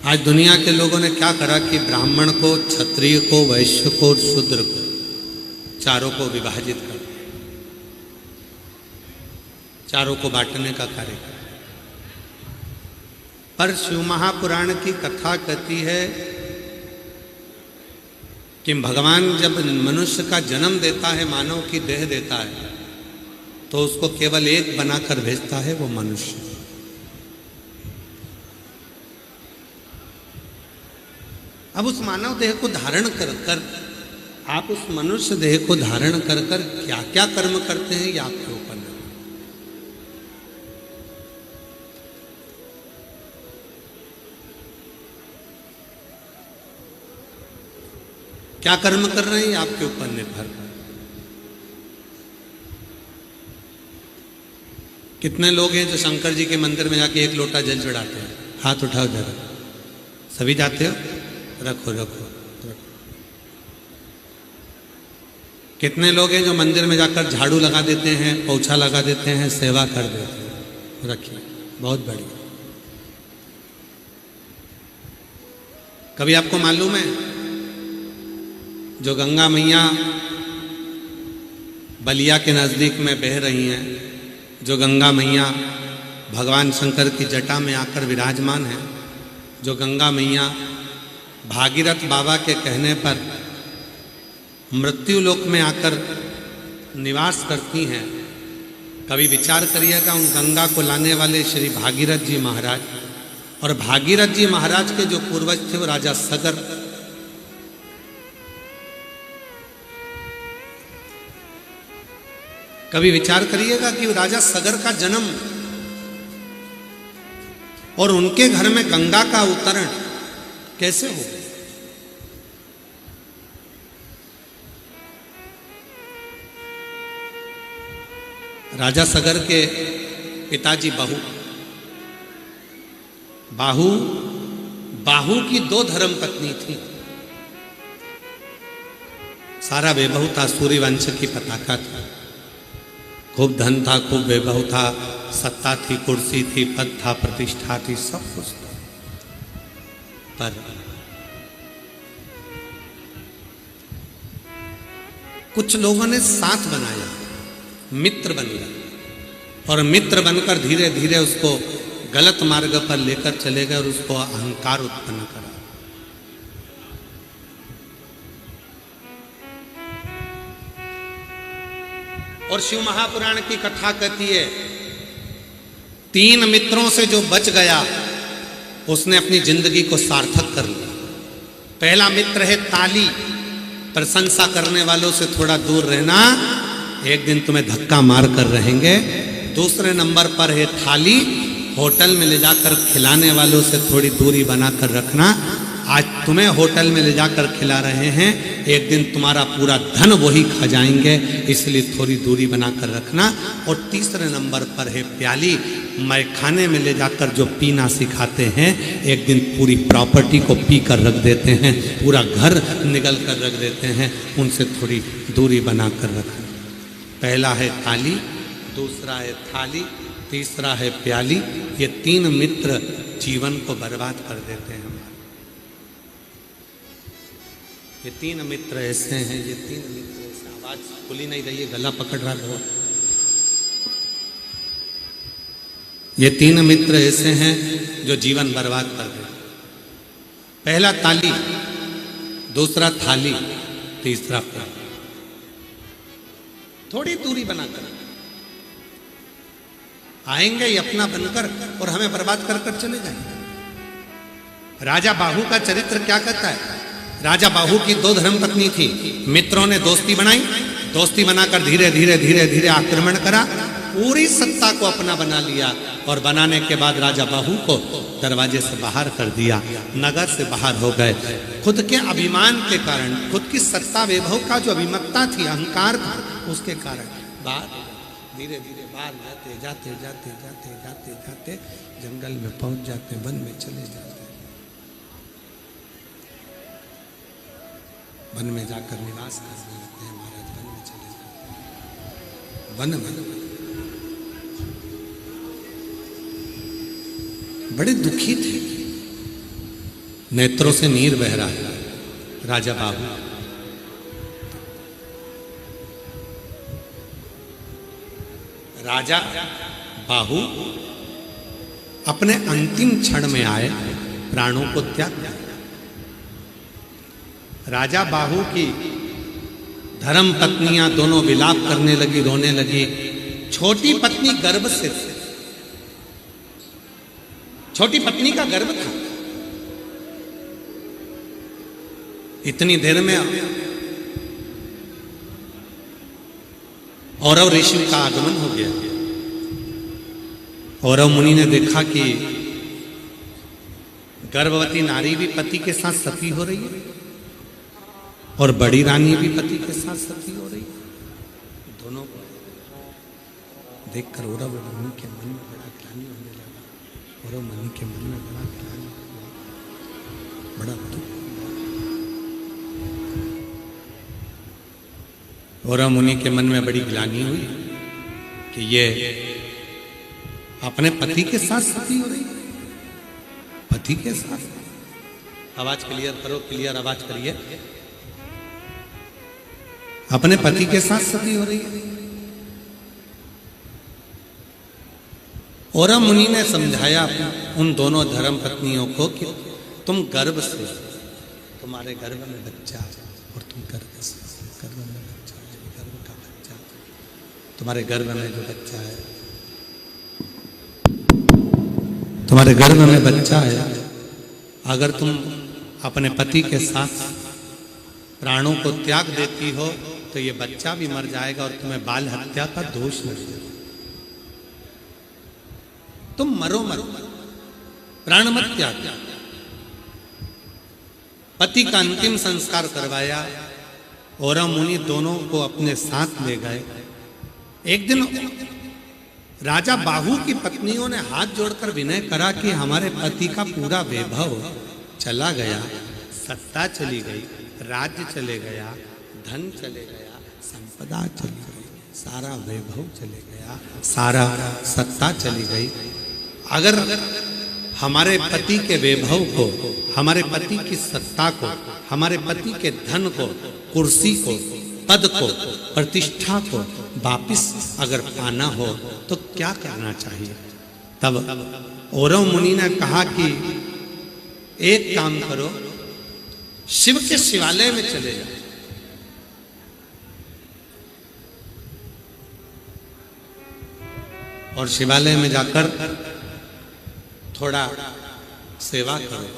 आज दुनिया के लोगों ने क्या करा कि ब्राह्मण को, क्षत्रिय को, वैश्य को और शूद्र को, चारों को विभाजित कर दिया, चारों को बांटने का कार्य कर। पर शिव महापुराण की कथा कहती है कि भगवान जब मनुष्य का जन्म देता है, मानव की देह देता है, तो उसको केवल एक बनाकर भेजता है, वो मनुष्य। अब उस मानव देह को धारण कर कर आप उस मनुष्य देह को धारण कर कर क्या क्या कर्म करते हैं ये आपके ऊपर है। क्या कर्म कर रहे हैं ये आपके ऊपर निर्भर है। कितने लोग हैं जो शंकर जी के मंदिर में जाके 1 लोटा जल चढ़ाते हैं? हाथ उठाओ जरा। सभी जाते हो? रखो रखो रखो। कितने लोग हैं जो मंदिर में जाकर झाड़ू लगा देते हैं, पोछा लगा देते हैं, सेवा कर देते हैं? रखिए, बहुत बढ़िया। कभी आपको मालूम है जो गंगा मैया बलिया के नजदीक में बह रही हैं, जो गंगा मैया भगवान शंकर की जटा में आकर विराजमान है, जो गंगा मैया भागीरथ बाबा के कहने पर मृत्यु लोक में आकर निवास करती हैं। कभी विचार करिएगा उन गंगा को लाने वाले श्री भागीरथ जी महाराज, और भागीरथ जी महाराज के जो पूर्वज थे वो राजा सगर। कभी विचार करिएगा कि राजा सगर का जन्म और उनके घर में गंगा का अवतरण कैसे हो। राजा सगर के पिताजी बाहु की 2 धर्म पत्नी थी। सारा वैभव था, सूर्यवंश की पताका थी, खूब धन था, खूब वैभव था, सत्ता थी, कुर्सी थी, पद था, प्रतिष्ठा थी, सब कुछ था। पर कुछ लोगों ने साथ बनाया, मित्र बन गया, और मित्र बनकर धीरे धीरे उसको गलत मार्ग पर लेकर चले गए और उसको अहंकार उत्पन्न करा। और शिव महापुराण की कथा कहती है, 3 मित्रों से जो बच गया उसने अपनी जिंदगी को सार्थक कर लिया। पहला मित्र है ताली, प्रशंसा करने वालों से थोड़ा दूर रहना, एक दिन तुम्हें धक्का मार कर रहेंगे। दूसरे नंबर पर है थाली, होटल में ले जाकर खिलाने वालों से थोड़ी दूरी बनाकर रखना। आज तुम्हें होटल में ले जाकर खिला रहे हैं, एक दिन तुम्हारा पूरा धन वही खा जाएंगे, इसलिए थोड़ी दूरी बनाकर रखना। और तीसरे नंबर पर है प्याली, मैखाने में ले जाकर जो पीना सिखाते हैं, एक दिन पूरी प्रॉपर्टी को पी कर रख देते हैं, पूरा घर निगल कर रख देते हैं, उनसे थोड़ी दूरी बनाकर रखना। पहला है ताली, दूसरा है थाली, तीसरा है प्याली। ये 3 मित्र जीवन को बर्बाद कर देते हैं। ये 3 मित्र ऐसे हैं, ये 3 मित्र ऐसे, आवाज खुली नहीं रही है, गला पकड़ रहा है। ये 3 मित्र ऐसे हैं जो जीवन बर्बाद कर देते। पहला ताली, दूसरा थाली, तीसरा प्याली। थोड़ी दूरी बनाकर आएंगे ये अपना बनकर और हमें बर्बाद कर कर चले जाएंगे। राजा बाहु का चरित्र क्या कहता है? राजा बाहु की 2 धर्मपत्नी थी। मित्रों ने दोस्ती बनाई, दोस्ती बनाकर धीरे धीरे धीरे धीरे आक्रमण करा, पूरी सत्ता को अपना बना लिया। और बनाने के बाद राजा बाहु को दरवाजे से बाहर कर दिया, नगर से बाहर हो गए। खुद के अभिमान के कारण, खुद की सत्ता वैभव का जो अभिमत्ता थी, अहंकार था, उसके कारण बाहर धीरे धीरे बाहर जाते जाते जाते जाते जाते जाते जंगल में पहुंच जाते, वन में चले जाते। वन में जाकर निवास कर लेते हैं महाराज, वन में चले जाते, वन में बड़े दुखी थे, नेत्रों से नीर बह रहा है राजा बाहु। राजा बाहु अपने अंतिम क्षण में आए, प्राणों को त्याग दिया। राजा बाहु की धर्म पत्नियां दोनों विलाप करने लगी, रोने लगी। छोटी पत्नी गर्भ से, छोटी पत्नी का गर्भ था। इतनी देर में औरव ऋषि का आगमन हो गया। औरव मुनि ने देखा कि गर्भवती नारी भी पति के साथ सती हो रही है और बड़ी रानी भी पति के साथ सती हो रही है। दोनों को देखकर औरव मुनि के मन में बड़ा ग्लानि होने लगा। औरव मुनि के मन में बड़ा ग्लानि, बड़ा दुख। औरव मुनि के मन में बड़ी ग्लानि हुई कि ये अपने पति के साथ सती हो रही है, पति के साथ। आवाज क्लियर करो, क्लियर आवाज करिए। अपने पति के साथ सती हो रही है। औरव मुनि ने समझाया उन दोनों धर्म पत्नियों को कि तुम गर्भ से, तुम्हारे गर्भ में बच्चा और तुम गर्भ से, गर्भ में बच्चा है, गर्भ का बच्चा, तुम्हारे गर्भ में जो बच्चा है, तुम्हारे गर्भ में बच्चा है, अगर तुम अपने पति के साथ प्राणों को त्याग देती हो तो ये बच्चा भी मर जाएगा और तुम्हें बाल हत्या का दोष लग जाएगा। तुम मरो मत, प्राण मत त्याग। पति का अंतिम संस्कार करवाया। औरव मुनि दोनों को अपने साथ ले गए। एक दिन राजा बाहु की पत्नियों ने हाथ जोड़कर विनय करा कि हमारे पति का पूरा वैभव चला गया, सत्ता चली गई, राज्य चले गया, धन चले गया, संपदा चली गई, सारा वैभव चले गया, सारा सत्ता चली गई। अगर हमारे पति के वैभव को, हमारे पति की सत्ता को, हमारे पति के धन को, कुर्सी को, पद को, प्रतिष्ठा को वापिस अगर पाना हो तो क्या करना चाहिए? तब औरव मुनि ने कहा कि एक काम करो, शिव के शिवालय में चले जाओ। और शिवालय में जाकर थोड़ा सेवा करो,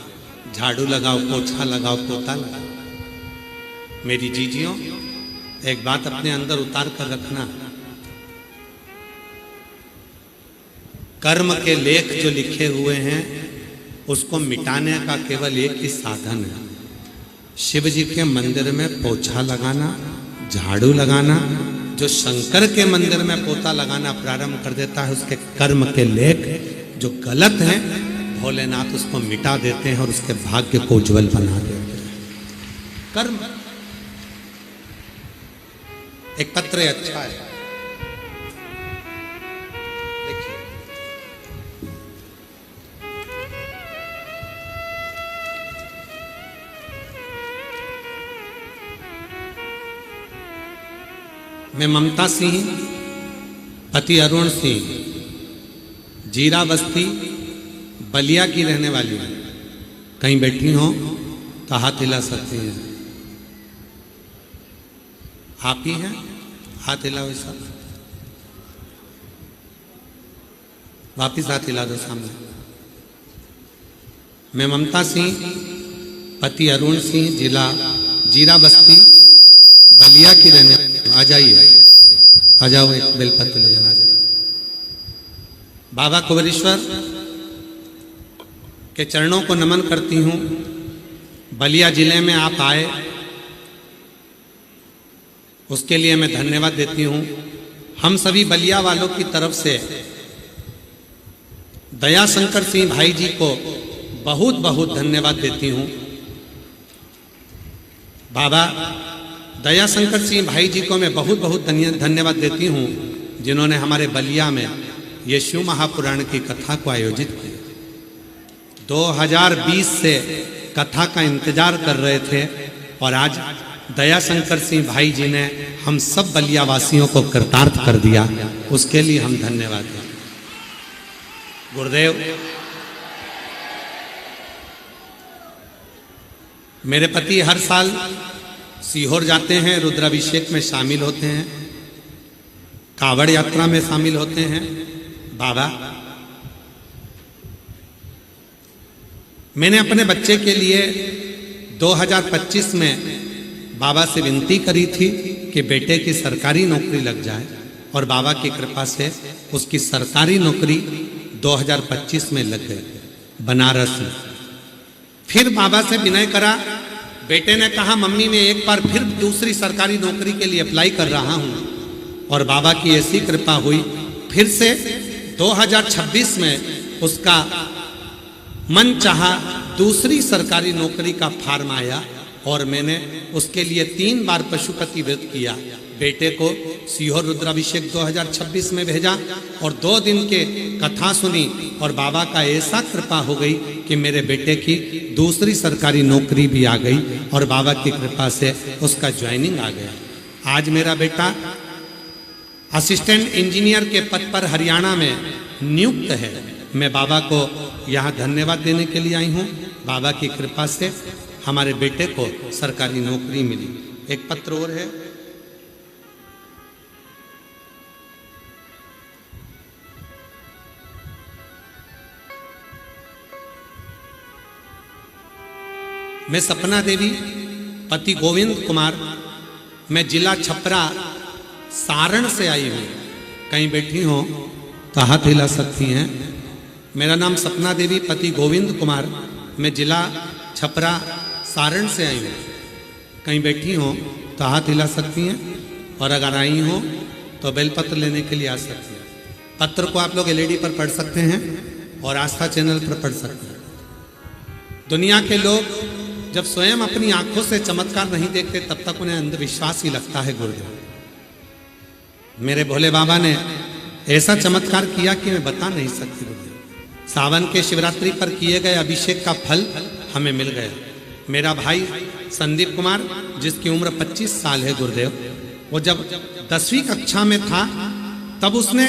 झाड़ू लगाओ, पोछा लगाओ, पोता लगाओ। मेरी जीजियों, एक बात अपने अंदर उतार कर रखना, कर्म के लेख जो लिखे हुए हैं उसको मिटाने का केवल एक ही साधन है, शिव जी के मंदिर में पोछा लगाना, झाड़ू लगाना। जो शंकर के मंदिर में पोता लगाना प्रारंभ कर देता है, उसके कर्म के लेख जो गलत हैं, भोलेनाथ उसको मिटा देते हैं और उसके भाग्य को उज्जवल बना देते हैं। कर्म एक पत्र अच्छा है, देखिए मैं ममता सिंह, पति अरुण सिंह, जीरा बस्ती बलिया की रहने वाली हूं। कहीं बैठी हो तो हाथ हिला सकती हैं। आप ही हैं? हाथ हिलाओ सब, वापिस हाथ हिला दो सामने। मैं ममता सिंह, पति अरुण सिंह, जिला जीरा बस्ती बलिया की रहने वाली। आ जाइए, आ जाओ, एक बेलपत्र ले जाना। जाइए। बाबा कुबेरेश्वर के चरणों को नमन करती हूँ। बलिया जिले में आप आए, उसके लिए मैं धन्यवाद देती हूँ। हम सभी बलिया वालों की तरफ से दया शंकर सिंह भाई जी को बहुत बहुत धन्यवाद देती हूँ। बाबा दया शंकर सिंह भाई जी को मैं बहुत बहुत धन्यवाद देती हूँ, जिन्होंने हमारे बलिया में ये शिव महापुराण की कथा को आयोजित किया। 2020 से कथा का इंतजार कर रहे थे और आज दया शंकर सिंह भाई जी ने हम सब बलिया वासियों को कृतार्थ कर दिया, उसके लिए हम धन्यवाद दें। गुरुदेव, मेरे पति हर साल सीहोर जाते हैं, रुद्राभिषेक में शामिल होते हैं, कावड़ यात्रा में शामिल होते हैं। बाबा, मैंने अपने बच्चे के लिए 2025 में बाबा से विनती करी थी कि बेटे की सरकारी नौकरी लग जाए, और बाबा की कृपा से उसकी सरकारी नौकरी 2025 में लग गई बनारस में। फिर बाबा से विनय करा, बेटे ने कहा मम्मी मैं एक बार फिर दूसरी सरकारी नौकरी के लिए अप्लाई कर रहा हूं, और बाबा की ऐसी कृपा हुई, फिर से 2026 में उसका मन चाहा दूसरी सरकारी नौकरी का फार्म आया, और मैंने उसके लिए 3 बार पशुपति व्रत किया। बेटे को सीहोर रुद्राभिषेक 2026 में भेजा और 2 दिन के कथा सुनी, और बाबा का ऐसा कृपा हो गई कि मेरे बेटे की दूसरी सरकारी नौकरी भी आ गई, और बाबा की कृपा से उसका ज्वाइनिंग आ गया। आज मेरा बेटा असिस्टेंट इंजीनियर के पद पर हरियाणा में नियुक्त है। मैं बाबा को यहाँ धन्यवाद देने के लिए आई हूँ। बाबा की कृपा से हमारे बेटे को सरकारी नौकरी मिली। एक पत्र और है, मैं सपना देवी, पति गोविंद कुमार, मैं जिला छपरा सारण से आई हूँ। कहीं बैठी हो तो हाथ हिला सकती हैं। मेरा नाम सपना देवी, पति गोविंद कुमार, मैं जिला छपरा सारण से आई हूँ। कहीं बैठी हो तो हाथ हिला सकती हैं, और अगर आई हो तो बेलपत्र लेने के लिए आ सकती हैं। पत्र को आप लोग LED पर पढ़ सकते हैं और आस्था चैनल पर पढ़ सकते हैं। दुनिया के लोग जब स्वयं अपनी आंखों से चमत्कार नहीं देखते तब तक उन्हें अंधविश्वास ही लगता है गुरुदेव। मेरे भोले बाबा ने ऐसा चमत्कार किया कि मैं बता नहीं सकती गुरुदेव। सावन के शिवरात्रि पर किए गए अभिषेक का फल हमें मिल गया। मेरा भाई संदीप कुमार, जिसकी उम्र 25 साल है गुरुदेव, वो जब 10वीं कक्षा में था तब उसने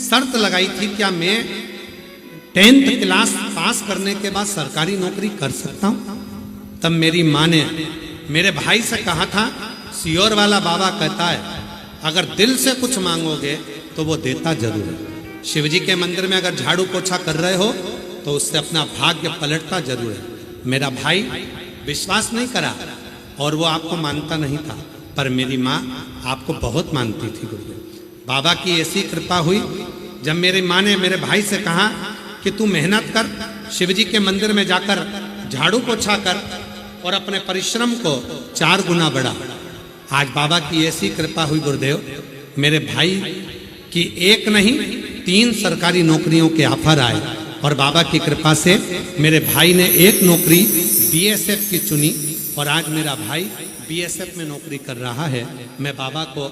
शर्त लगाई थी क्या मैं 10th क्लास पास करने के बाद सरकारी नौकरी कर सकता हूं। तब मेरी माँ ने मेरे भाई से कहा था, सियोर वाला बाबा कहता है अगर दिल से कुछ मांगोगे तो वो देता जरूर है। शिव जी के मंदिर में अगर झाड़ू पोछा कर रहे हो तो उससे अपना भाग्य पलटता जरूर है। मेरा भाई विश्वास नहीं करा और वो आपको मानता नहीं था, पर मेरी माँ आपको बहुत मानती थी गुरुदेव। बाबा की ऐसी कृपा हुई, जब मेरी माँ ने मेरे भाई से कहा कि तू मेहनत कर, शिव जी के मंदिर में जाकर झाड़ू पोछा कर और अपने परिश्रम को 4 गुना बढ़ा। आज बाबा की ऐसी कृपा हुई गुरुदेव, मेरे भाई की 1 नहीं 3 सरकारी नौकरियों के ऑफर आए और बाबा की कृपा से मेरे भाई ने 1 नौकरी बीएसएफ की चुनी और आज मेरा भाई बीएसएफ में नौकरी कर रहा है। मैं बाबा को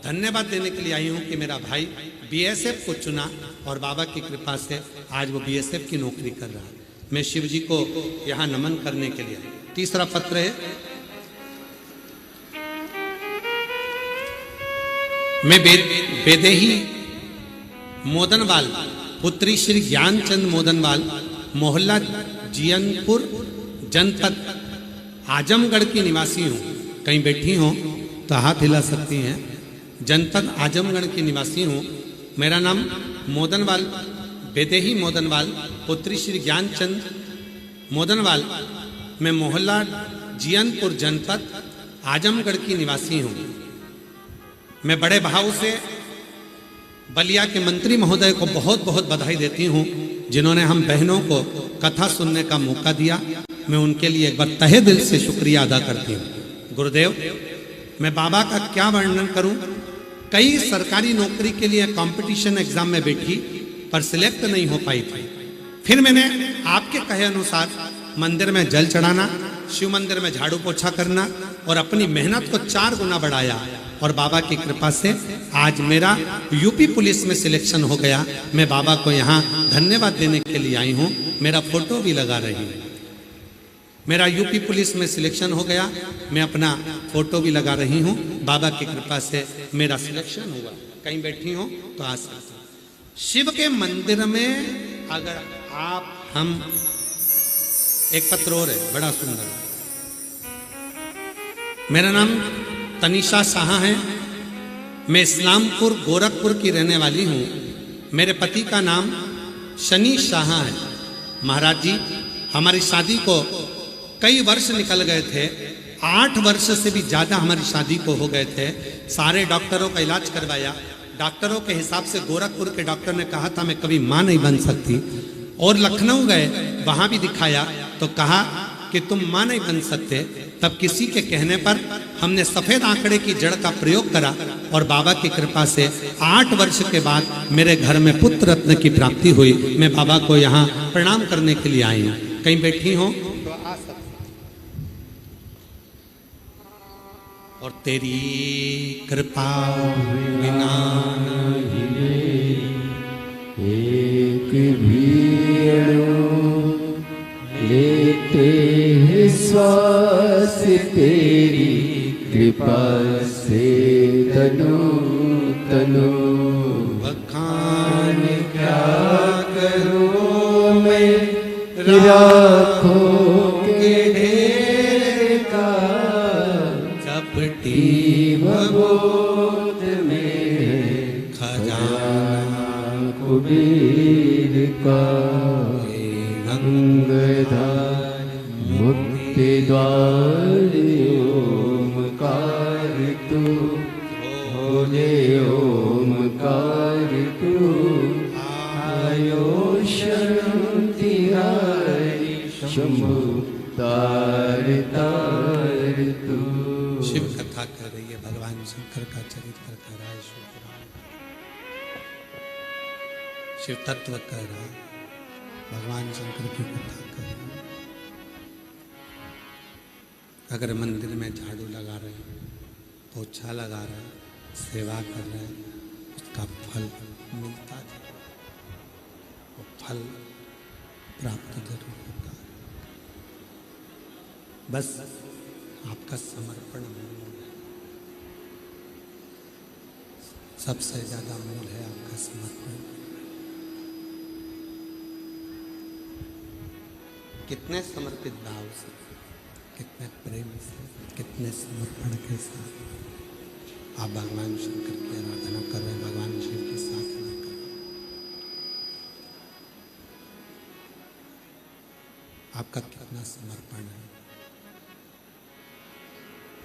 धन्यवाद देने के लिए आई हूँ कि मेरा भाई बीएसएफ को चुना और बाबा की कृपा से आज वो बीएसएफ की नौकरी कर रहा है। मैं शिव जी को यहाँ नमन करने के लिए। तीसरा पत्र है, मैं बेदेही मोदनवाल पुत्री श्री ज्ञानचंद मोदनवाल, मोहल्ला जियनपुर, जनपद आजमगढ़ की निवासी हूँ। कहीं बैठी हो तो हाथ हिला सकती हैं। जनपद आजमगढ़ की निवासी हूँ। मेरा नाम मोदनवाल, बेदेही मोदनवाल पुत्री श्री ज्ञानचंद मोदनवाल, मैं मोहल्ला जियनपुर, जनपद आजमगढ़ की निवासी हूँ। मैं बड़े भाव से बलिया के मंत्री महोदय को बहुत बहुत बधाई देती हूँ, जिन्होंने हम बहनों को कथा सुनने का मौका दिया। मैं उनके लिए एक बार तहे दिल से शुक्रिया अदा करती हूँ। गुरुदेव, मैं बाबा का क्या वर्णन करूं। कई सरकारी नौकरी के लिए कंपटीशन एग्जाम में बैठी पर सिलेक्ट नहीं हो पाई थी। फिर मैंने आपके कहे अनुसार मंदिर में जल चढ़ाना, शिव मंदिर में झाड़ू पोछा करना और अपनी मेहनत को 4 गुना बढ़ाया और बाबा की कृपा से आज मेरा यूपी पुलिस में सिलेक्शन हो गया। मैं बाबा को यहाँ धन्यवाद देने के लिए आई हूँ। मेरा फोटो भी लगा रही हूँ। मेरा यूपी पुलिस में सिलेक्शन हो गया, मैं अपना फोटो भी लगा रही हूँ। बाबा की कृपा से मेरा सिलेक्शन हुआ। कहीं बैठी हो तो आ सकते हो। शिव के मंदिर में अगर आप हम एक पत्र और है बड़ा सुंदर। मेरा नाम तनिषा शाह है। मैं इस्लामपुर गोरखपुर की रहने वाली हूँ। मेरे पति का नाम शनि शाह है। महाराज जी, हमारी शादी को कई वर्ष निकल गए थे। 8 वर्ष से भी ज्यादा हमारी शादी को हो गए थे। सारे डॉक्टरों का इलाज करवाया। डॉक्टरों के हिसाब से गोरखपुर के डॉक्टर ने कहा था मैं कभी मां नहीं बन सकती। और लखनऊ गए, वहां भी दिखाया तो कहा कि तुम मां नहीं बन सकते। तब किसी के कहने पर हमने सफेद आंकड़े की जड़ का प्रयोग करा और बाबा की कृपा से 8 वर्ष के बाद मेरे घर में पुत्र रत्न की प्राप्ति हुई। मैं बाबा को यहाँ प्रणाम करने के लिए आई हूँ। कहीं बैठी हो तो आ सकते। और तेरी कृपा बिना एक भी लेते हैं श्वास तेरी कृपा से तनु तनु। बखान क्या करूं मैं राखों के ढेर का, चपटी भगोद में खजाना कुबेर का। गंगाधार मुक्ति द्वार ओमकार तू, भोले ओमकार तू। आयो शरण तिहारी शंभु तार तार तू। शिव कथा कर रही है, भगवान शंकर का चरित्र कर रहा है, शिव तत्व कर रहा है, भगवान शंकर की कथा कर रहा है। अगर मंदिर में झाड़ू लगा रहे हैं, पोछा लगा रहे हैं, सेवा कर रहे हैं, उसका फल मिलता है, वो फल प्राप्त जरूर होता है। बस आपका समर्पण मूल है, सबसे ज्यादा मूल है आपका समर्पण। कितने समर्पित भाव से, कितने प्रेम से, कितने समर्पण के साथ आप भगवान शंकर की आराधना कर रहे हैं, भगवान शिव की साधना कर रहे हैं। आपका कितना समर्पण है।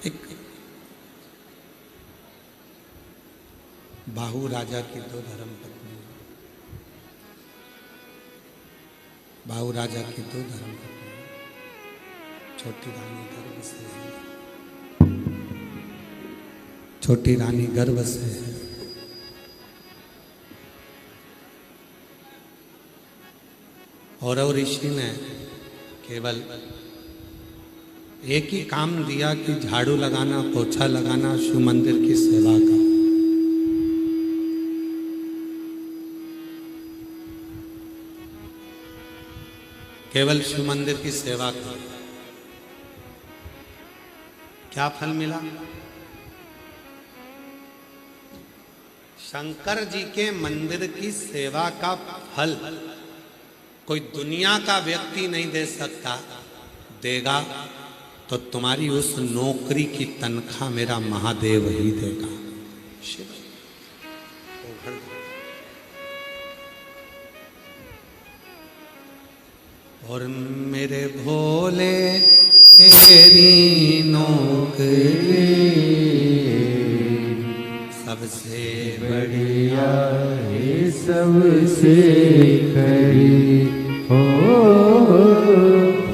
एक बाहु राजा की 2 धर्म पत्नी, बाहु राजा की 2 धर्म पत्नी, छोटी रानी गर्भ से है, छोटी रानी गर्भ से है, और ऋषि ने केवल एक ही काम दिया कि झाड़ू लगाना, पोछा लगाना, शिव मंदिर की सेवा का। केवल शिव मंदिर की सेवा का क्या फल मिला? शंकर जी के मंदिर की सेवा का फल कोई दुनिया का व्यक्ति नहीं दे सकता। देगा तो तुम्हारी उस नौकरी की तनख्वाह मेरा महादेव ही देगा। शिव और मेरे भोले तेरी नौकरी सबसे बढ़िया है, सबसे खरी हो।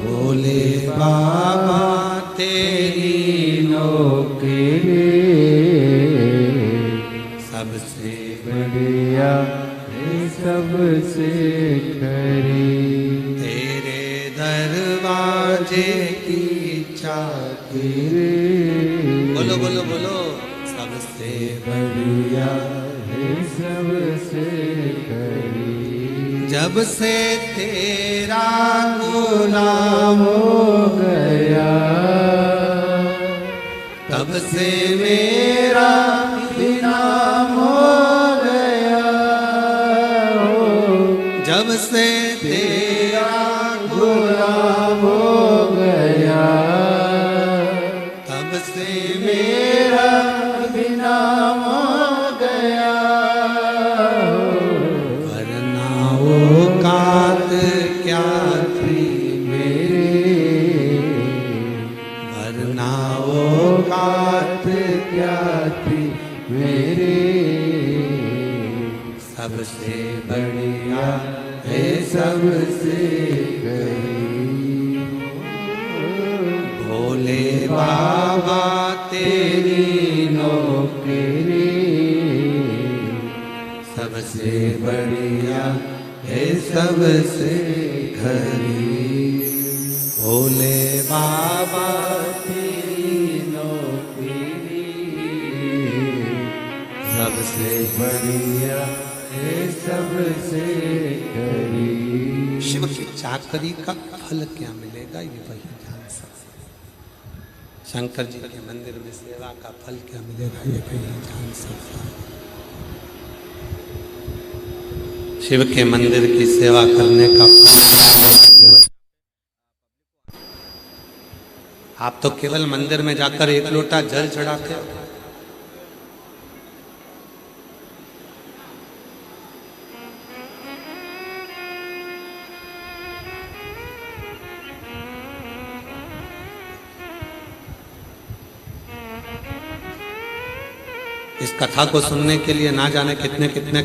भोले बाबा तेरी नौकरी सबसे बढ़िया है, सबसे खरी। तेरे दरवाजे की चाबी, बोलो बोलो बोलो, सबसे बढ़िया है, सबसे खरी। जब से तेरा गुलाम हो गया, तब से मेरा इनाम हो गया। जब से तेरा गुलाम हो गया, तब से मेरा इनाम हो गया। वरना औकात क्या थी मेरे, वरना औकात क्या थी मेरे। सबसे बढ़िया है, सबसे खरी। भोले बाबा तेरी नौकरी सबसे बढ़िया है, सबसे खरी। भोले बाबा तेरी नौकरी सबसे बढ़िया है, सबसे खरी। शिव की चाकरी का फल क्या मिलेगा, ये वही जान सकते। शंकर जी के मंदिर में सेवा का फल क्या मिलेगा, ये वही जान सकता। शिव के मंदिर की सेवा करने का फल, आप तो केवल मंदिर में जाकर 1 लोटा जल चढ़ाते हो। इस कथा को सुनने के लिए ना जाने कितने कितने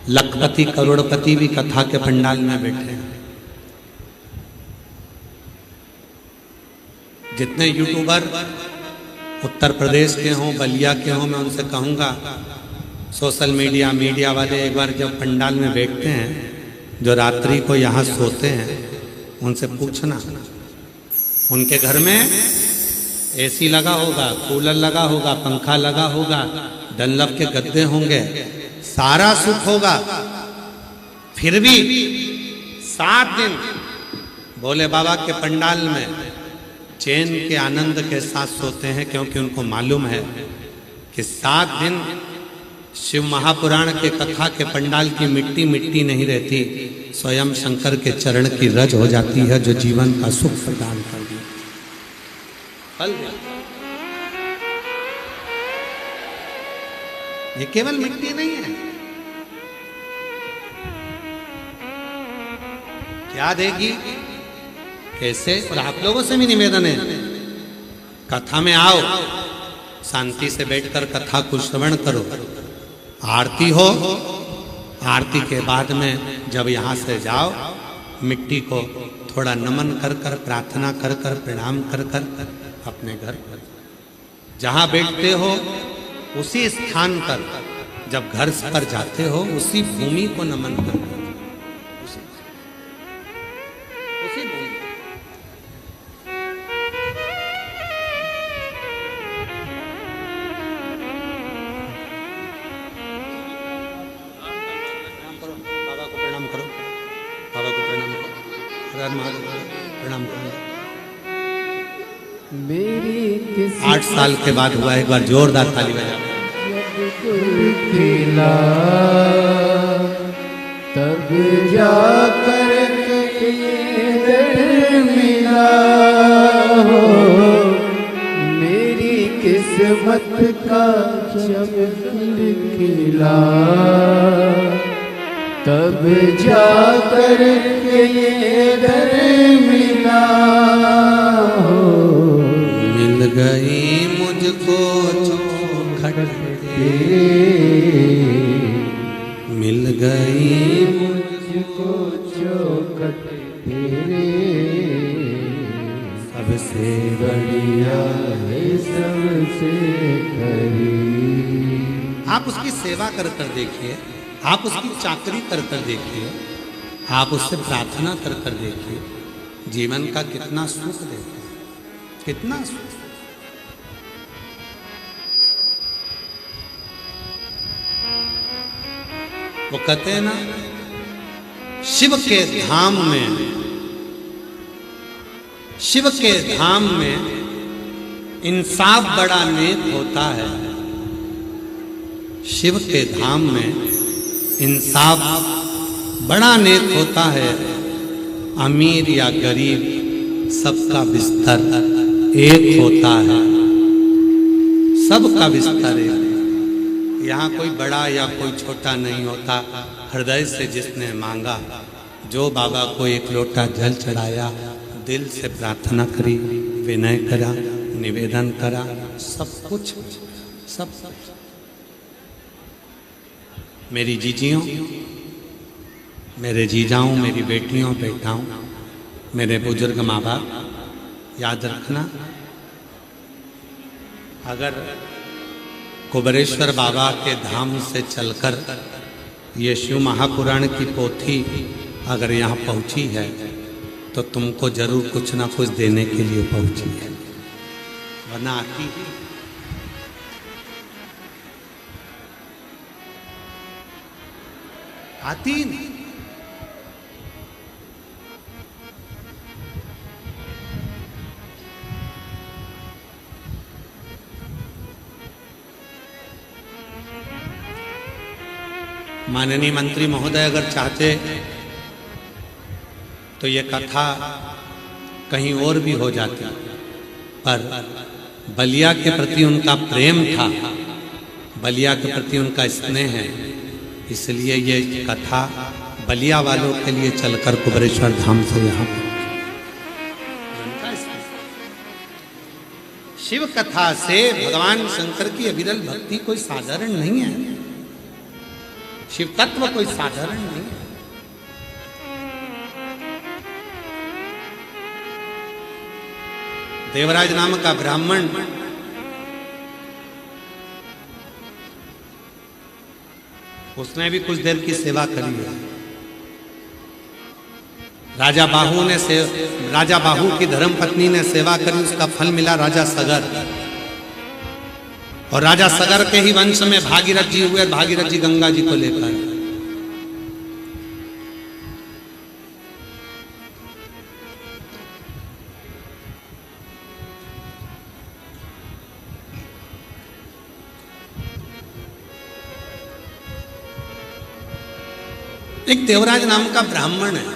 लखपति करोड़पति भी कथा के पंडाल में बैठे हैं। जितने यूट्यूबर उत्तर प्रदेश के हों, बलिया के हों, मैं उनसे कहूँगा सोशल मीडिया वाले एक बार जब पंडाल में बैठते हैं, जो रात्रि को यहाँ सोते हैं, उनसे पूछना उनके घर में एसी लगा होगा, कूलर लगा होगा, पंखा लगा होगा, डनलप के गद्दे होंगे, सारा सुख होगा, फिर भी 7 दिन भोले बाबा के पंडाल में चैन के आनंद के साथ सोते हैं, क्योंकि उनको मालूम है कि 7 दिन शिव महापुराण के कथा के पंडाल की मिट्टी मिट्टी नहीं रहती, स्वयं शंकर के चरण की रज हो जाती है, जो जीवन का सुख प्रदान कर दी। ये केवल मिट्टी नहीं है, क्या देगी, कैसे। और आप लोगों से भी निवेदन है, कथा में आओ, शांति से बैठकर कथा को श्रवण करो, आरती हो, आरती के बाद में जब यहाँ से जाओ, मिट्टी को थोड़ा नमन कर कर, प्रार्थना कर कर, प्रणाम कर कर अपने घर जहाँ बैठते हो उसी स्थान पर, जब घर पर जाते हो उसी भूमि को नमन कर, उसी भूमि। बाबा को प्रणाम करो, बाबा को प्रणाम करो, हर हर महादेव प्रणाम करो। मेरी 8 साल के बाद हुआ, एक बार जोरदार ताली बजा। खिला तब जाकर मिला हो, मेरी किस्मत का जब खिला तब जाकर ये दर मिला हो। मिल गई मुझको चौखट तेरे, मिल गई मुझको चौखट तेरे, सबसे बढ़िया है सबसे करीब। आप उसकी सेवा कर कर देखिए, आप उसकी चाकरी कर कर देखिए, आप उससे प्रार्थना कर कर देखिए, जीवन का कितना सुख देते हैं, कितना सुख। वो कहते हैं ना, शिव के धाम में, शिव के धाम में इंसाफ बड़ा नेक होता है, शिव के धाम में इंसाफ बड़ा नेक होता है, अमीर या गरीब सबका बिस्तर एक होता है, सबका बिस्तर एक। यहाँ कोई बड़ा या कोई छोटा नहीं होता, हृदय से जिसने मांगा, जो बाबा को एक लोटा जल चढ़ाया, दिल से प्रार्थना करी, विनय करा, निवेदन करा, सब कुछ, सब कुछ। मेरी जीजियों, मेरे जीजाओं, मेरी बेटियों बेटाओं, मेरे बुजुर्ग माँ बाप, याद रखना, अगर कुबेरेश्वर बाबा के धाम से चलकर ये शिव महापुराण की पोथी अगर यहाँ पहुँची है, तो तुमको जरूर कुछ ना कुछ देने के लिए पहुँची है, वरना आती आती नहीं। माननीय मंत्री महोदय अगर चाहते तो ये कथा कहीं और भी हो जाती, पर बलिया के प्रति उनका प्रेम था, बलिया के प्रति उनका स्नेह है, इसलिए ये कथा बलिया वालों के लिए चलकर कुबेरेश्वर धाम से यहाँ शिव कथा से भगवान शंकर की अविरल भक्ति कोई साधारण नहीं है, शिव तत्व कोई साधारण नहीं है। देवराज नाम का ब्राह्मण उसने भी कुछ देर की सेवा करी है, राजा बाहु की धर्म पत्नी ने सेवा करी, उसका फल मिला राजा सगर। और राजा सगर के ही वंश में भागीरथ जी हुए। भागीरथ जी गंगा जी को लेकर एक देवराज नाम का ब्राह्मण है।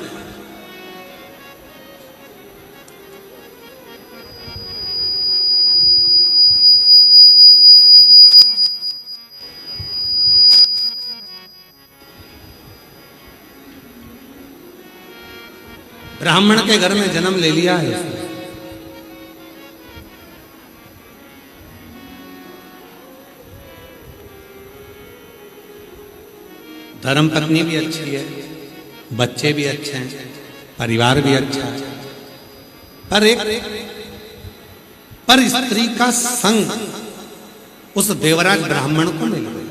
ब्राह्मण के घर में जन्म ले लिया है उसने। धर्म पत्नी भी अच्छी है, बच्चे भी अच्छे हैं, परिवार भी अच्छा है, पर स्त्री का संग उस देवराज ब्राह्मण को मिल गया।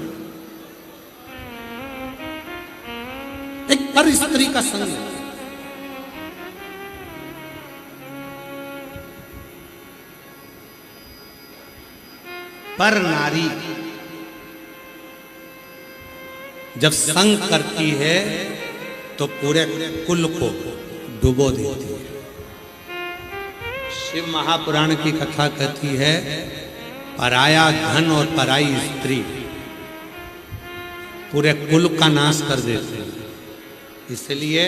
एक पर स्त्री का संग, पर नारी जब संग करती है तो पूरे कुल को डुबो देती है। शिव महापुराण की कथा कहती है, पराया धन और पराई स्त्री पूरे कुल का नाश कर देते हैं। इसलिए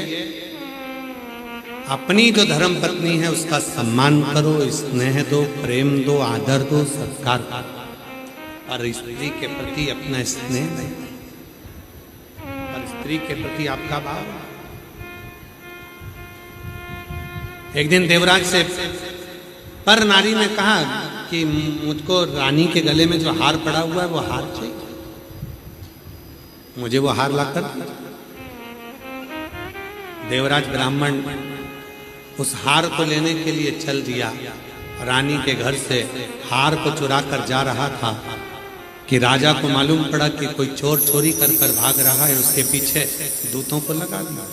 अपनी जो धर्म पत्नी है उसका सम्मान करो, स्नेह दो, प्रेम दो, आदर दो, सत्कार करो। और स्त्री के प्रति अपना स्नेह नहीं, और स्त्री के प्रति आपका भाव। एक दिन देवराज से पर नारी ने कहा कि मुझको रानी के गले में जो हार पड़ा हुआ है वो हार चाहिए, मुझे वो हार लाकर। देवराज ब्राह्मण उस हार को लेने के लिए चल दिया। रानी के घर से हार को चुरा कर जा रहा था कि राजा को मालूम पड़ा कि कोई चोर चोरी कर कर भाग रहा है। उसके पीछे दूतों को लगा दिया।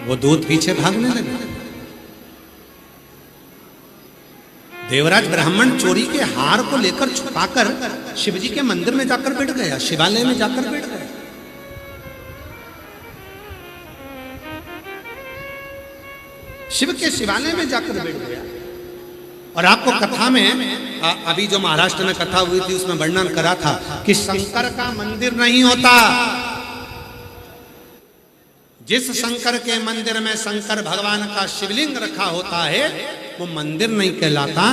वो दूत पीछे भागने लगे। देवराज ब्राह्मण चोरी के हार को लेकर छुपाकर शिवजी के मंदिर में जाकर बैठ गया, शिवालय में जाकर बैठ गया। शिव के शिवालय में जाकर बैठ गया। और आपको कथा में अभी जो महाराष्ट्र में कथा हुई थी उसमें वर्णन करा था कि शंकर का मंदिर नहीं होता। जिस शंकर के मंदिर में शंकर भगवान का शिवलिंग रखा होता है वो मंदिर नहीं कहलाता,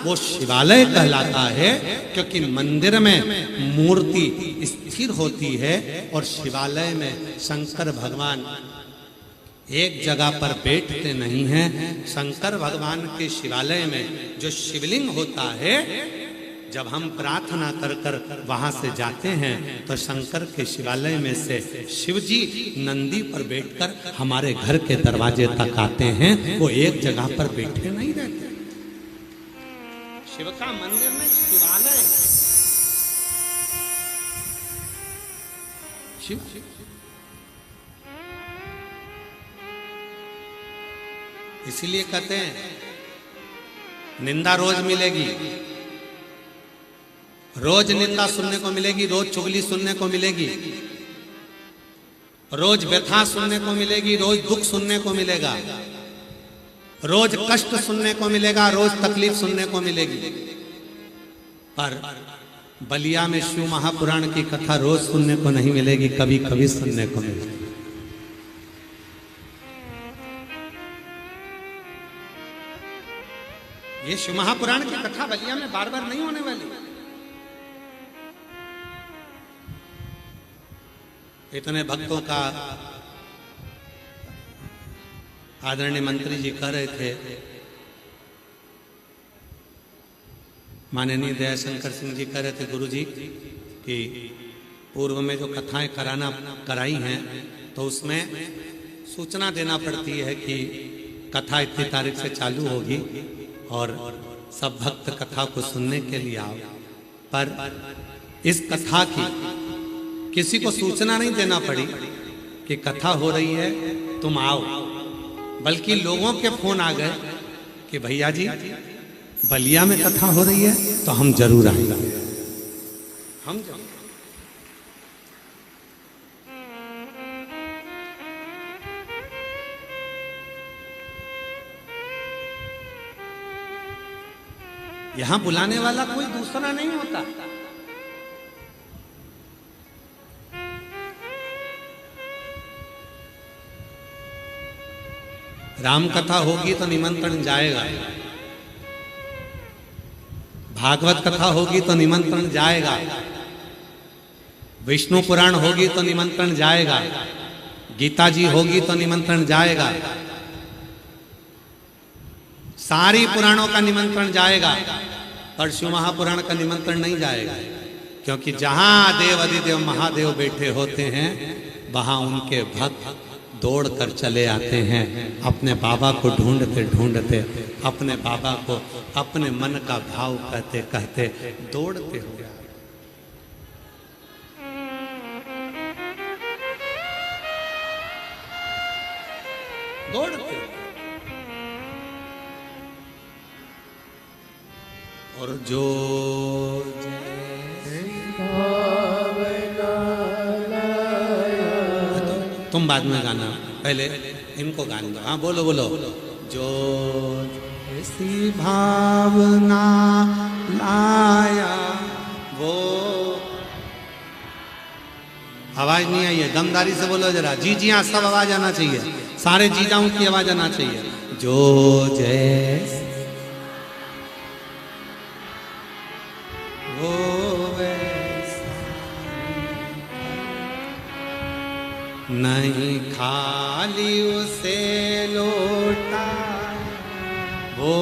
वो शिवालय कहलाता है। क्योंकि मंदिर में मूर्ति स्थिर होती है और शिवालय में शंकर भगवान एक जगह पर बैठते नहीं हैं। शंकर भगवान के शिवालय में जो शिवलिंग होता है, जब हम प्रार्थना कर कर वहां से जाते हैं तो शंकर के शिवालय में से शिवजी नंदी पर बैठकर हमारे घर के दरवाजे तक आते हैं। वो एक जगह पर बैठे नहीं रहते। शिव का मंदिर में शिवालय, शिव इसीलिए कहते हैं निंदा रोज मिलेगी, रोज निंदा सुनने को मिलेगी, रोज चुगली सुनने को मिलेगी, रोज व्यथा सुनने को मिलेगी, रोज दुख सुनने को मिलेगा, रोज कष्ट सुनने को मिलेगा, रोज तकलीफ सुनने को मिलेगी। पर बलिया में शिव महापुराण की कथा रोज सुनने को नहीं मिलेगी, कभी कभी सुनने को मिलेगी। ये शिव महापुराण की कथा बलिया में बार बार नहीं होने वाली। इतने भक्तों का आदरणीय मंत्री जी कह रहे थे, माननीय दयाशंकर सिंह जी कह रहे थे गुरु जी कि पूर्व में जो कथाएं कराई हैं तो उसमें सूचना देना पड़ती है कि कथा इतनी तारीख से चालू होगी और सब भक्त कथा को सुनने के लिए आओ। पर इस कथा की किसी को सूचना नहीं देना पड़ी कि कथा हो रही है, तुम आओ, बल्कि लोगों के फोन आ गए कि भैया जी बलिया में कथा हो रही है तो हम जरूर आएंगे। हम जरूर। यहां बुलाने वाला कोई दूसरा नहीं होता। राम कथा होगी तो निमंत्रण जाएगा, भागवत कथा होगी तो निमंत्रण जाएगा, विष्णु पुराण होगी तो निमंत्रण जाएगा, गीता जी होगी तो निमंत्रण जाएगा, सारी पुराणों का निमंत्रण जाएगा, पर शिव महापुराण का निमंत्रण नहीं जाएगा। क्योंकि जहां देव अधिदेव महादेव बैठे होते हैं वहां उनके भक्त दौड़ कर चले आते हैं, अपने बाबा को ढूंढते ढूंढते, अपने बाबा को अपने मन का भाव कहते कहते दौड़ते हुए दौड़ते। और जो तुम बाद में गाना, पहले इनको गाने दो। हाँ बोलो बोलो। जो ऐसी भावना लाया वो, आवाज नहीं आई है, दमदारी से बोलो जरा। जी जी हाँ, सब आवाज आना चाहिए, सारे जीजाओं की आवाज आना चाहिए। जो जैसे वो वैसा नहीं, खाली उसे लौटा वो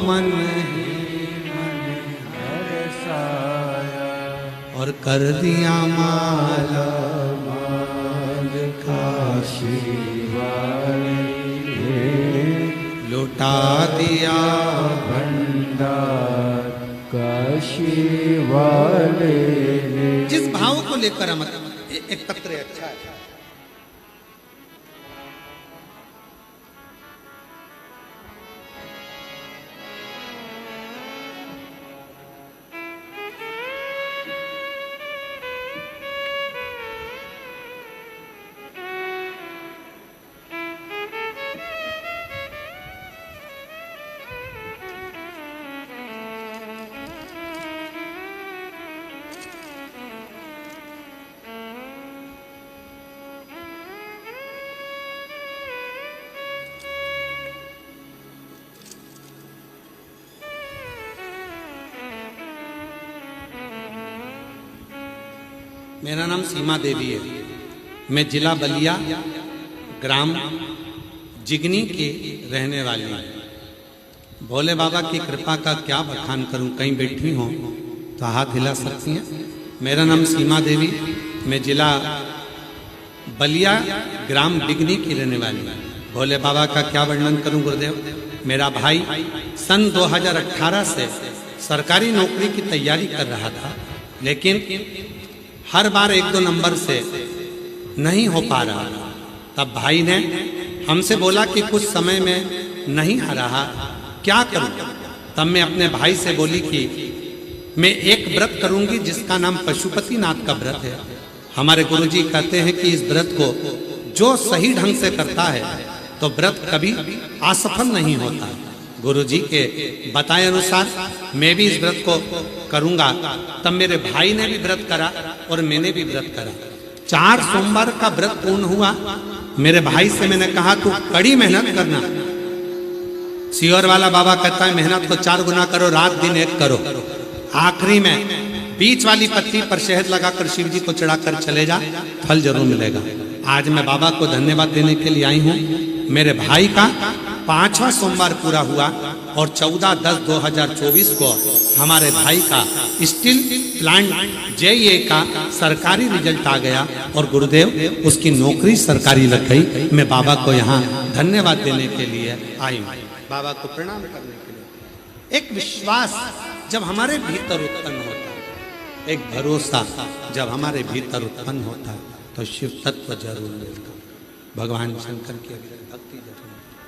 मन ही मन हर्षाया, और कर दिया माला माल काशी वाले, लौटा दिया भंडार काशी वाले। जिस भाव को लेकर हम एक पत्र अच्छा है। मेरा नाम सीमा देवी है, मैं जिला बलिया ग्राम जिगनी की रहने वाली हूँ। भोले बाबा की कृपा का क्या बखान करूँ, कहीं बैठी हूँ तो हाथ हिला सकती हैं। मेरा नाम सीमा देवी, मैं जिला बलिया ग्राम जिगनी की रहने वाली हूँ। भोले बाबा का क्या वर्णन करूँ गुरुदेव। मेरा भाई सन 2018 से सरकारी नौकरी की तैयारी कर रहा था, लेकिन हर बार 1-2 नंबर से नहीं हो पा रहा। तब भाई ने हमसे बोला कि कुछ समय में नहीं आ रहा, क्या करूं। तब मैं अपने भाई से बोली कि मैं एक व्रत करूंगी जिसका नाम पशुपतिनाथ का व्रत है। हमारे गुरुजी कहते हैं कि इस व्रत को जो सही ढंग से करता है तो व्रत कभी असफल नहीं होता। गुरुजी के बताए अनुसार मैं भी इस व्रत को करूंगा। तब मेरे भाई ने भी व्रत करा और मैंने भी व्रत करा। 4 सोमवार का व्रत पूर्ण हुआ। मेरे भाई से मैंने कहा तू कड़ी मेहनत करना। सियोर वाला बाबा कहता है मेहनत को 4 गुना करो, रात दिन एक करो। आखिरी में बीच वाली पत्ती पर शहद लगाकर शिव जी को चढ़ाकर चले जा, फल जरूर मिलेगा। आज मैं बाबा को धन्यवाद देने के लिए आई हूँ। मेरे भाई का 5वां सोमवार पूरा हुआ और 14/10/2024 को हमारे भाई का स्टील प्लांट JEA का सरकारी रिजल्ट आ गया और गुरुदेव उसकी नौकरी सरकारी लग गई। मैं बाबा को यहाँ धन्यवाद देने के लिए आई हूँ, बाबा को प्रणाम करने के लिए। एक विश्वास जब हमारे भीतर उत्पन्न होता है एक भरोसा जब हमारे भीतर उत्पन्न होता है तो शिव तत्व जरूर मिलता है, भगवान शंकर की भक्ति जरूर मिलती है।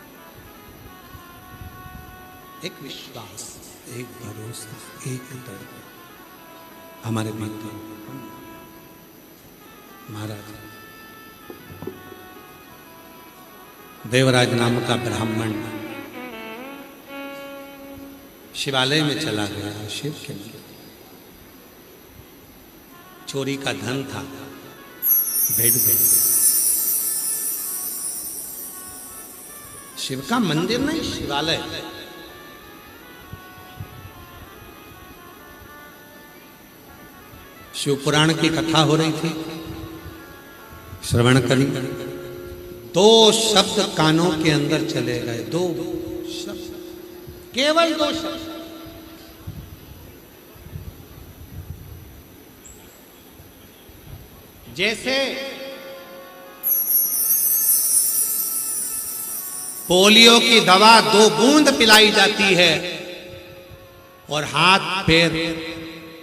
एक विश्वास, एक भरोसा, एक डर हमारे भीतर। महाराज देवराज नाम का ब्राह्मण शिवालय में चला गया, शिव के लिए चोरी का धन था, भेड़ भेड़। शिव का मंदिर नहीं, शिवालय। शिव पुराण की कथा हो रही थी, श्रवण करी। 2 शब्द कानों के अंदर चले गए, 2 शब्द, केवल 2 शब्द। जैसे पोलियो की दवा 2 बूंद पिलाई जाती है और हाथ पैर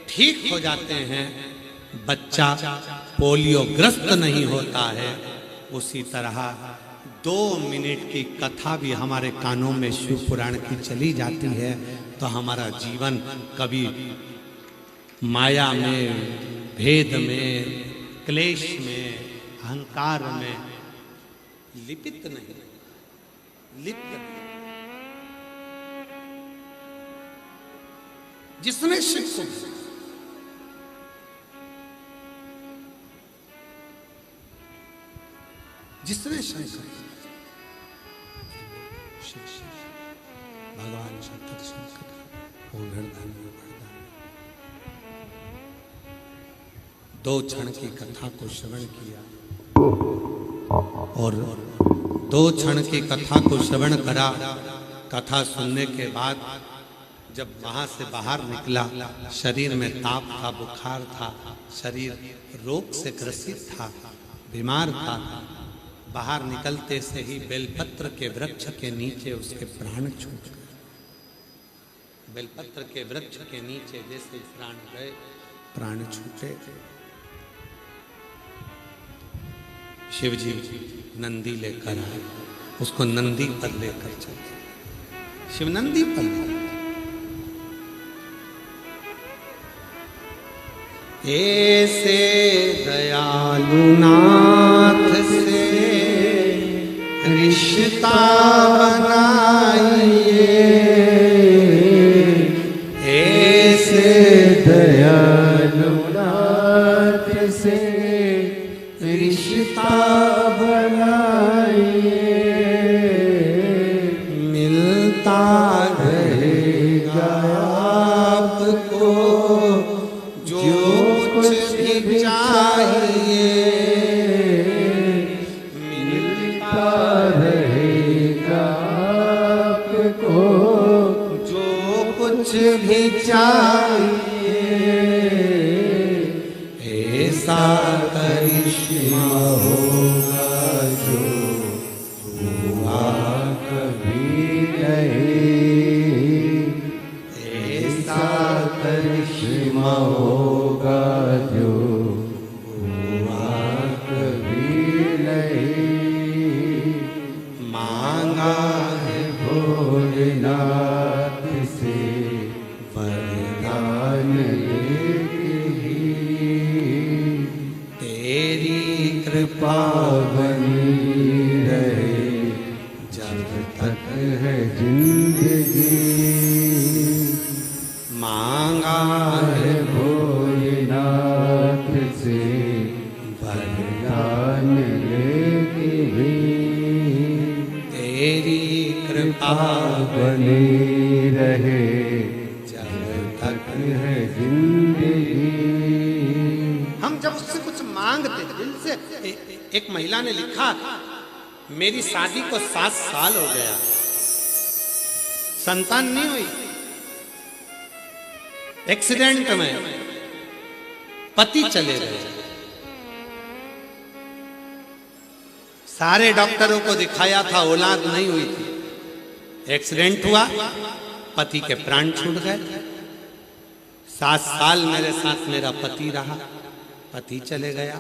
ठीक हो जाते हैं, बच्चा पोलियो ग्रस्त नहीं होता है, उसी तरह 2 मिनट की कथा भी हमारे कानों में शिव पुराण की चली जाती है तो हमारा जीवन कभी माया में, भेद में, क्लेश में, अहंकार में लिपित नहीं, लिप्त नहीं। जिसने शिव को, जिसने शंकर, भगवान शंकर, शंकर वो घरदान में वरदान। 2 क्षण की कथा को श्रवण किया और 2 क्षण की कथा को श्रवण करा। कथा सुनने के बाद जब वहां से बाहर निकला, शरीर में ताप था, बुखार था, शरीर रोग से ग्रसित था, बीमार था। बाहर निकलते से ही बेलपत्र के वृक्ष के नीचे उसके प्राण छूट गए। बेलपत्र के वृक्ष के नीचे जैसे प्राण गए, प्राण छूटे। शिवजी नंदी लेकर आए, उसको नंदी पर लेकर चले। शिव नंदी पर ऐसे दयालु नाथ से रिश्ता बनाइए, ऐसे दयालु नाथ से रिश्ता बनाइए, मिलता रहेगा आपको जो कुछ भी चाहिए, मिलता रहेगा आपको जो कुछ भी चाहिए। ऐसा करिश्मा होगा जो हुआ कभी नहीं, ऐसा करिश्मा होगा जो हुआ कभी नहीं। मांगा है भोलेनाथ से वरदान लेके ही, तेरी कृपा बनी रहे जब तक है जिंदगी। मांगा है भोलेनाथ से वरदान लेके भी, तेरी कृपा बनी रहे जब तक है जिंदगी। हम जब उससे कुछ मांगते दिल से, एक महिला ने लिखा, मेरी शादी को 7 साल हो गया, संतान नहीं हुई, एक्सीडेंट में पति चले गए, सारे डॉक्टरों को दिखाया था, औलाद नहीं हुई थी, एक्सीडेंट हुआ, पति के प्राण छूट गए, 7 साल मेरे साथ मेरा पति रहा, पति चले गया।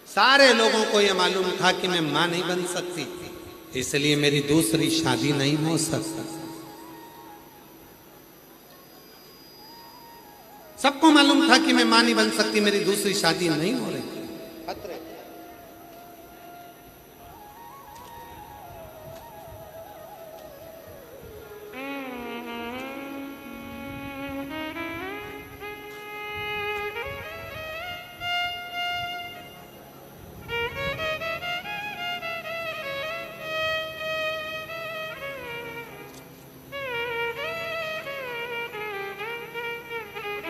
सारे लोगों को यह मालूम था कि मैं मां नहीं बन सकती, इसलिए मेरी दूसरी शादी नहीं हो सकती। सबको मालूम था कि मैं मां नहीं बन सकती, मेरी दूसरी शादी नहीं हो रही।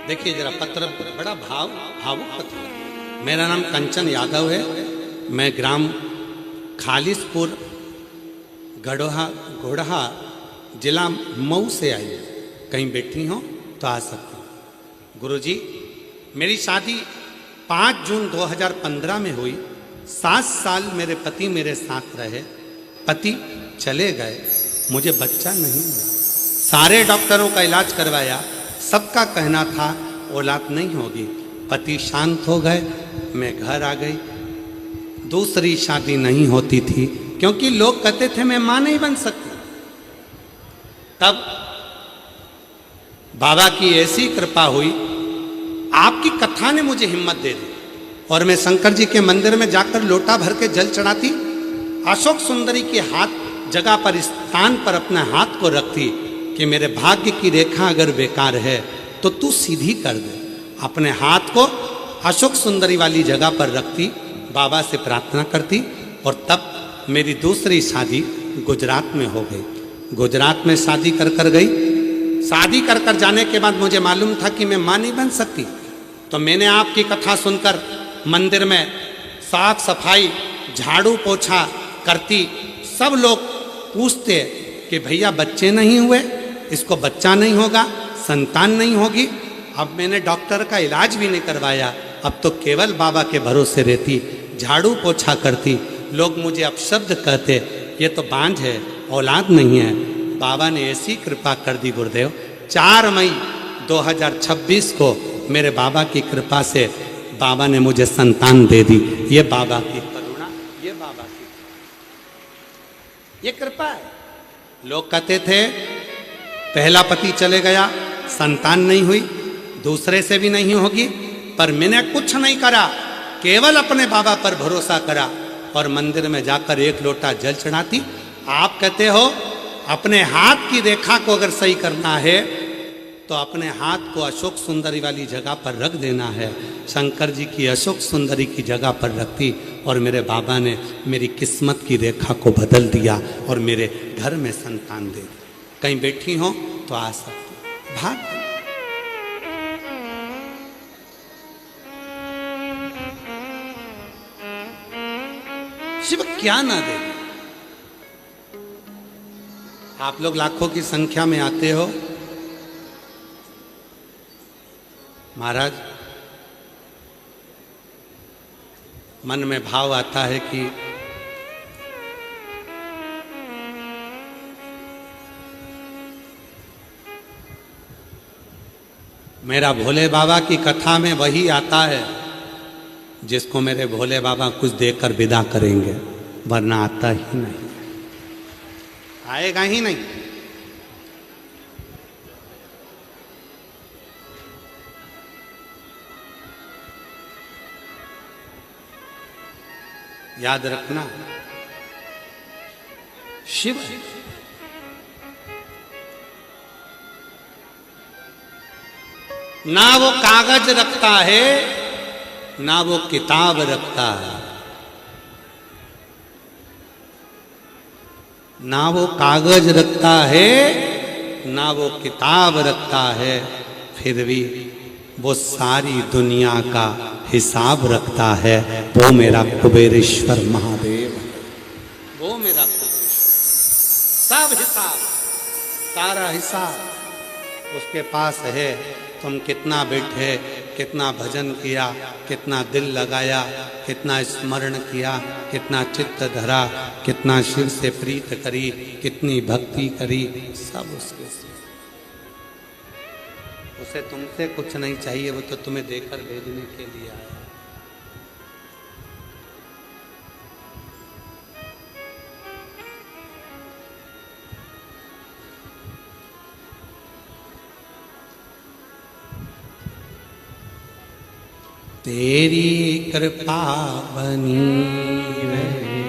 देखिए जरा पत्र, बड़ा भावुक पत्र। मेरा नाम कंचन यादव है, मैं ग्राम खालिसपुर घोड़हा जिला मऊ से आई हूँ। कहीं बैठी हो तो आ सकती हूँ। गुरुजी, मेरी शादी 5 जून 2015 में हुई। 7 साल मेरे पति मेरे साथ रहे, पति चले गए, मुझे बच्चा नहीं हुआ। सारे डॉक्टरों का इलाज करवाया, सबका कहना था औलाद नहीं होगी। पति शांत हो गए, मैं घर आ गई। दूसरी शादी नहीं होती थी क्योंकि लोग कहते थे मैं मां नहीं बन सकती। तब बाबा की ऐसी कृपा हुई, आपकी कथा ने मुझे हिम्मत दे दी और मैं शंकर जी के मंदिर में जाकर लोटा भर के जल चढ़ाती, अशोक सुंदरी के हाथ जगह पर, स्थान पर अपने हाथ को रखती कि मेरे भाग्य की रेखा अगर बेकार है तो तू सीधी कर दे। अपने हाथ को अशोक सुंदरी वाली जगह पर रखती, बाबा से प्रार्थना करती और तब मेरी दूसरी शादी गुजरात में हो गई। गुजरात में शादी कर गई। शादी कर जाने के बाद मुझे मालूम था कि मैं मां नहीं बन सकती। तो मैंने आपकी कथा सुनकर मंदिर में साफ सफाई, झाड़ू पोछा करती। सब लोग पूछते कि भैया बच्चे नहीं हुए, इसको बच्चा नहीं होगा, संतान नहीं होगी। अब मैंने डॉक्टर का इलाज भी नहीं करवाया, अब तो केवल बाबा के भरोसे रहती, झाड़ू पोछा करती। लोग मुझे अपशब्द कहते, ये तो बांझ है, औलाद नहीं है। बाबा ने ऐसी कृपा कर दी गुरुदेव, 4 मई 2026 को मेरे बाबा की कृपा से बाबा ने मुझे संतान दे दी। ये बाबा की करुणा, ये बाबा की, ये कृपा है। लोग कहते थे पहला पति चले गया, संतान नहीं हुई, दूसरे से भी नहीं होगी, पर मैंने कुछ नहीं करा, केवल अपने बाबा पर भरोसा करा और मंदिर में जाकर 1 लोटा जल चढ़ाती। आप कहते हो अपने हाथ की रेखा को अगर सही करना है तो अपने हाथ को अशोक सुंदरी वाली जगह पर रख देना है। शंकर जी की अशोक सुंदरी की जगह पर रखती और मेरे बाबा ने मेरी किस्मत की रेखा को बदल दिया और मेरे घर में संतान दे दी। कहीं बैठी हो तो आ सकती। भाग शिव क्या ना दे। आप लोग लाखों की संख्या में आते हो। महाराज, मन में भाव आता है कि मेरा भोले बाबा की कथा में वही आता है जिसको मेरे भोले बाबा कुछ देकर विदा करेंगे, वरना आता ही नहीं, आएगा ही नहीं। याद रखना, शिव ना वो कागज रखता है ना वो किताब रखता है, ना वो कागज रखता है ना वो किताब रखता है, फिर भी वो सारी दुनिया का हिसाब रखता है। वो मेरा कुबेरेश्वर महादेव, वो मेरा कुबेरेश्वर। सब हिसाब, सारा हिसाब उसके पास है। तुम कितना बैठे, कितना भजन किया, कितना दिल लगाया, कितना स्मरण किया, कितना चित्त धरा, कितना शिव से प्रीत करी, कितनी भक्ति करी, सब उसके। उसे तुमसे कुछ नहीं चाहिए, वो तो तुम्हें देकर भेजने के लिए आया। तेरी कृपा बनी रहे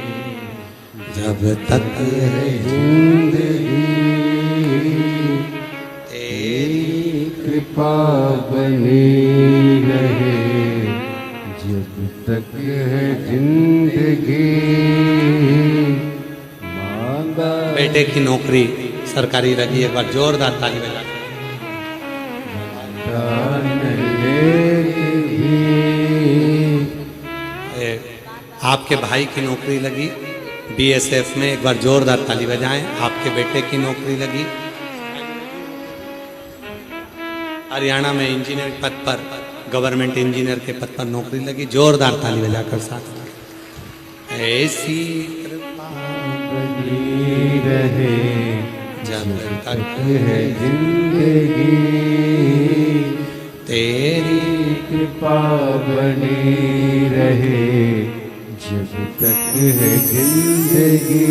जब तक है जिंदगी, तेरी कृपा बनी रहे जब तक है जिंदगी। मांगा बेटे की नौकरी सरकारी लगी, एक बार जोरदार ताली बजा। आपके भाई की नौकरी लगी बीएसएफ में, एक बार जोरदार ताली बजाएं। आपके बेटे की नौकरी लगी हरियाणा में इंजीनियर पद पर, गवर्नमेंट इंजीनियर के पद पर नौकरी लगी, जोरदार ताली बजाकर साथ। ऐसी कृपा बनी रहे जब तक है जिंदगी, तेरी कृपा बनी रहे जब तक है जिंदगी।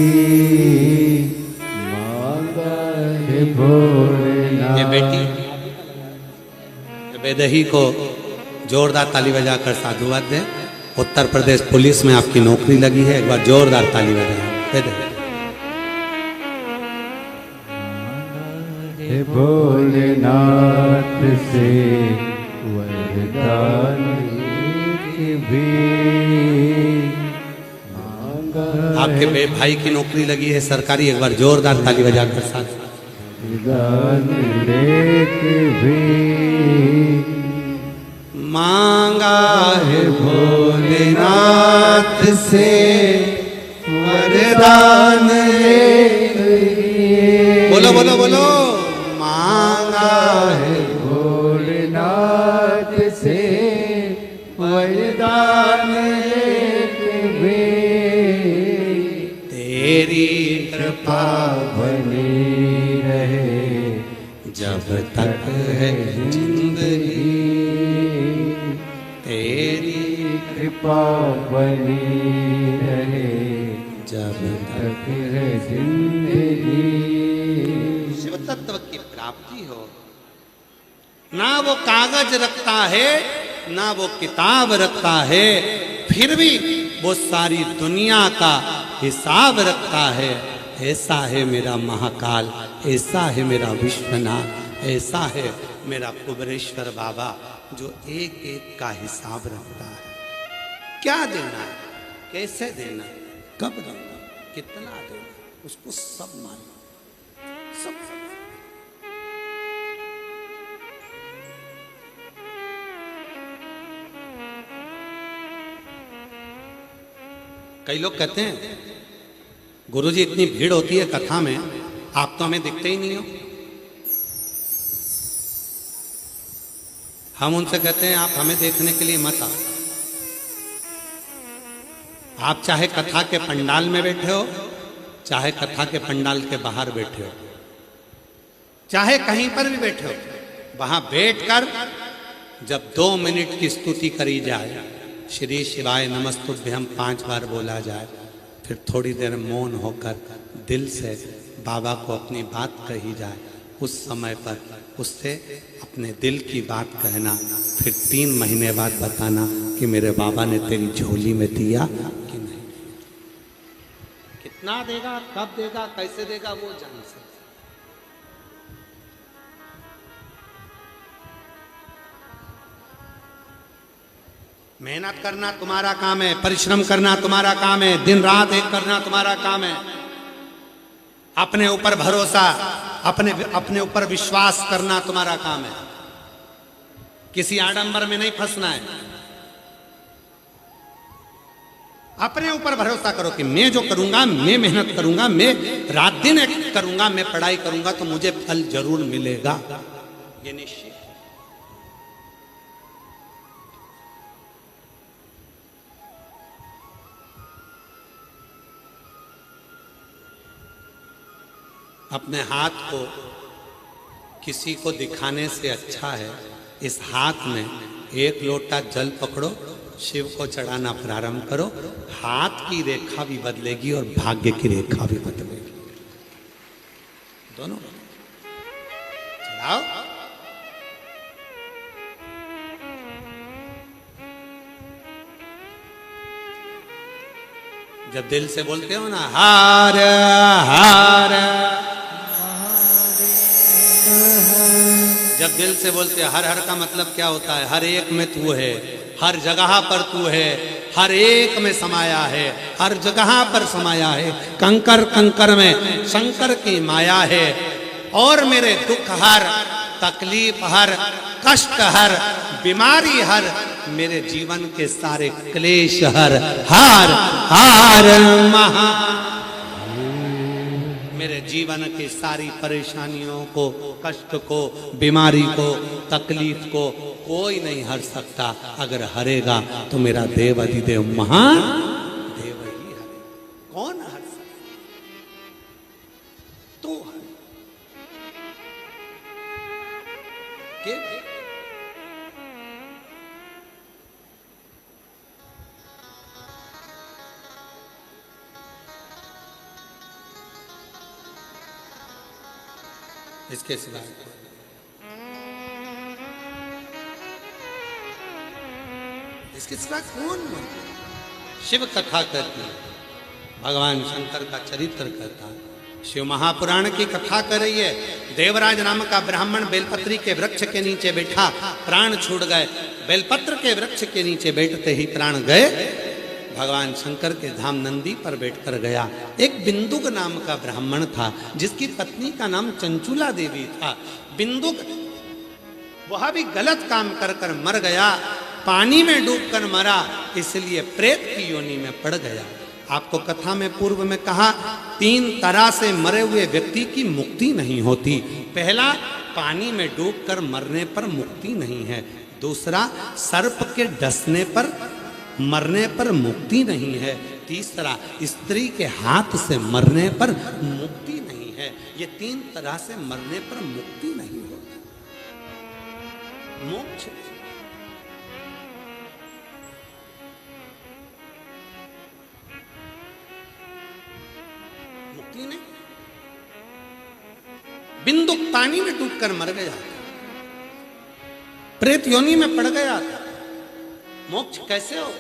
मांगा है भोलेनाथ। ये बेटी बेदही को जोरदार ताली बजाकर साधुवाद दें। उत्तर प्रदेश पुलिस में आपकी नौकरी लगी है, एक बार जोरदार ताली बजाएं बेदही। हे भोलेनाथ से वरदान भी मांगा। आपके भाई की नौकरी लगी है सरकारी, एक बार जोरदार ताली बजाकर साथ। वरदान भी मांगा है भोलेनाथ से वरदान, बोलो बोलो बोलो। मांगा है भोलेनाथ से वरदान भी, तेरी कृपा बनी रहे जब तक है जिंदगी, तेरी कृपा बनी रहे जब तक है जिंदगी। शिव तत्व की प्राप्ति हो। ना वो कागज रखता है ना वो किताब रखता है, फिर भी वो सारी दुनिया का हिसाब रखता है। ऐसा है मेरा महाकाल, ऐसा है मेरा विश्वनाथ, ऐसा है मेरा कुबेरेश्वर बाबा जो एक एक का हिसाब रखता है। क्या देना है, कैसे देना, कब देना, कितना देना, उसको सब मालूम, सब। कई लोग कहते हैं गुरुजी इतनी भीड़ होती है कथा में, आप तो हमें दिखते ही नहीं हो। हम उनसे कहते हैं आप हमें देखने के लिए मत आओ। आप चाहे कथा के पंडाल में बैठे हो, चाहे कथा के पंडाल के बाहर बैठे हो, चाहे कहीं पर भी बैठे हो, वहां बैठकर जब 2 मिनट की स्तुति करी जाए, श्री शिवाय नमस्तुभ्यम 5 बार बोला जाए, फिर थोड़ी देर मौन होकर दिल से बाबा को अपनी बात कही जाए, उस समय पर उससे अपने दिल की बात कहना, फिर 3 महीने बाद बताना कि मेरे बाबा ने तेरी झोली में दिया कि नहीं। कितना देगा, कब देगा, कैसे देगा, वो जान सकता। मेहनत करना तुम्हारा काम है, परिश्रम करना तुम्हारा काम है, दिन रात एक करना तुम्हारा काम है। अपने ऊपर भरोसा, अपने ऊपर विश्वास करना तुम्हारा काम है। किसी आडंबर में नहीं फंसना है। अपने ऊपर भरोसा करो कि मैं जो करूंगा, मैं मेहनत करूंगा, मैं रात दिन एक करूंगा, मैं पढ़ाई करूंगा तो मुझे फल जरूर मिलेगा, ये निश्चित। अपने हाथ को किसी को दिखाने से अच्छा है इस हाथ में एक लोटा जल पकड़ो, शिव को चढ़ाना प्रारंभ करो, हाथ की रेखा भी बदलेगी और भाग्य की रेखा भी बदलेगी, दोनों चढ़ाओ। जब दिल से बोलते हो ना हार हार, जब दिल से बोलते हर हर का मतलब क्या होता है? हर एक में तू है, हर जगह पर तू है, हर एक में समाया है, हर जगह पर समाया है, कंकर कंकर में शंकर की माया है। और मेरे दुख हर, तकलीफ हर, कष्ट हर, बीमारी हर, मेरे जीवन के सारे क्लेश हर, हार हार महा, मेरे जीवन की सारी परेशानियों को, कष्ट को, बीमारी को, तकलीफ को कोई नहीं हर सकता। अगर हरेगा तो मेरा देव अधिदेव महान देव ही हरे। कौन हर सकता? तो हरे के इसके सिवा इसके सिवा कौन? शिव कथा करती है, भगवान शंकर का चरित्र करता है, शिव महापुराण की कथा कर रही है। देवराज नाम का ब्राह्मण बेलपत्री के वृक्ष के नीचे बैठा, प्राण छूट गए। बेलपत्र के वृक्ष के नीचे बैठते ही प्राण गए। भगवान शंकर के धाम नंदी पर बैठकर गया। एक बिंदुक नाम का ब्राह्मण था जिसकी पत्नी का नाम चंचुला देवी था। बिंदुक वह भी गलत काम कर कर मर गया, पानी में डूबकर मरा, इसलिए प्रेत की योनि में पड़ गया। आपको कथा में पूर्व में कहा 3 तरह से मरे हुए व्यक्ति की मुक्ति नहीं होती। पहला, पानी में डूबकर मरने पर मुक्ति नहीं है। दूसरा, सर्प के डसने पर मरने पर मुक्ति नहीं है। तीसरा, स्त्री के हाथ से मरने पर मुक्ति नहीं है। ये 3 तरह से मरने पर मुक्ति नहीं होती। मोक्ष मुक्ति नहीं। बिंदुक पानी में डूबकर मर गया, प्रेत योनि में पड़ गया था, मोक्ष कैसे हो?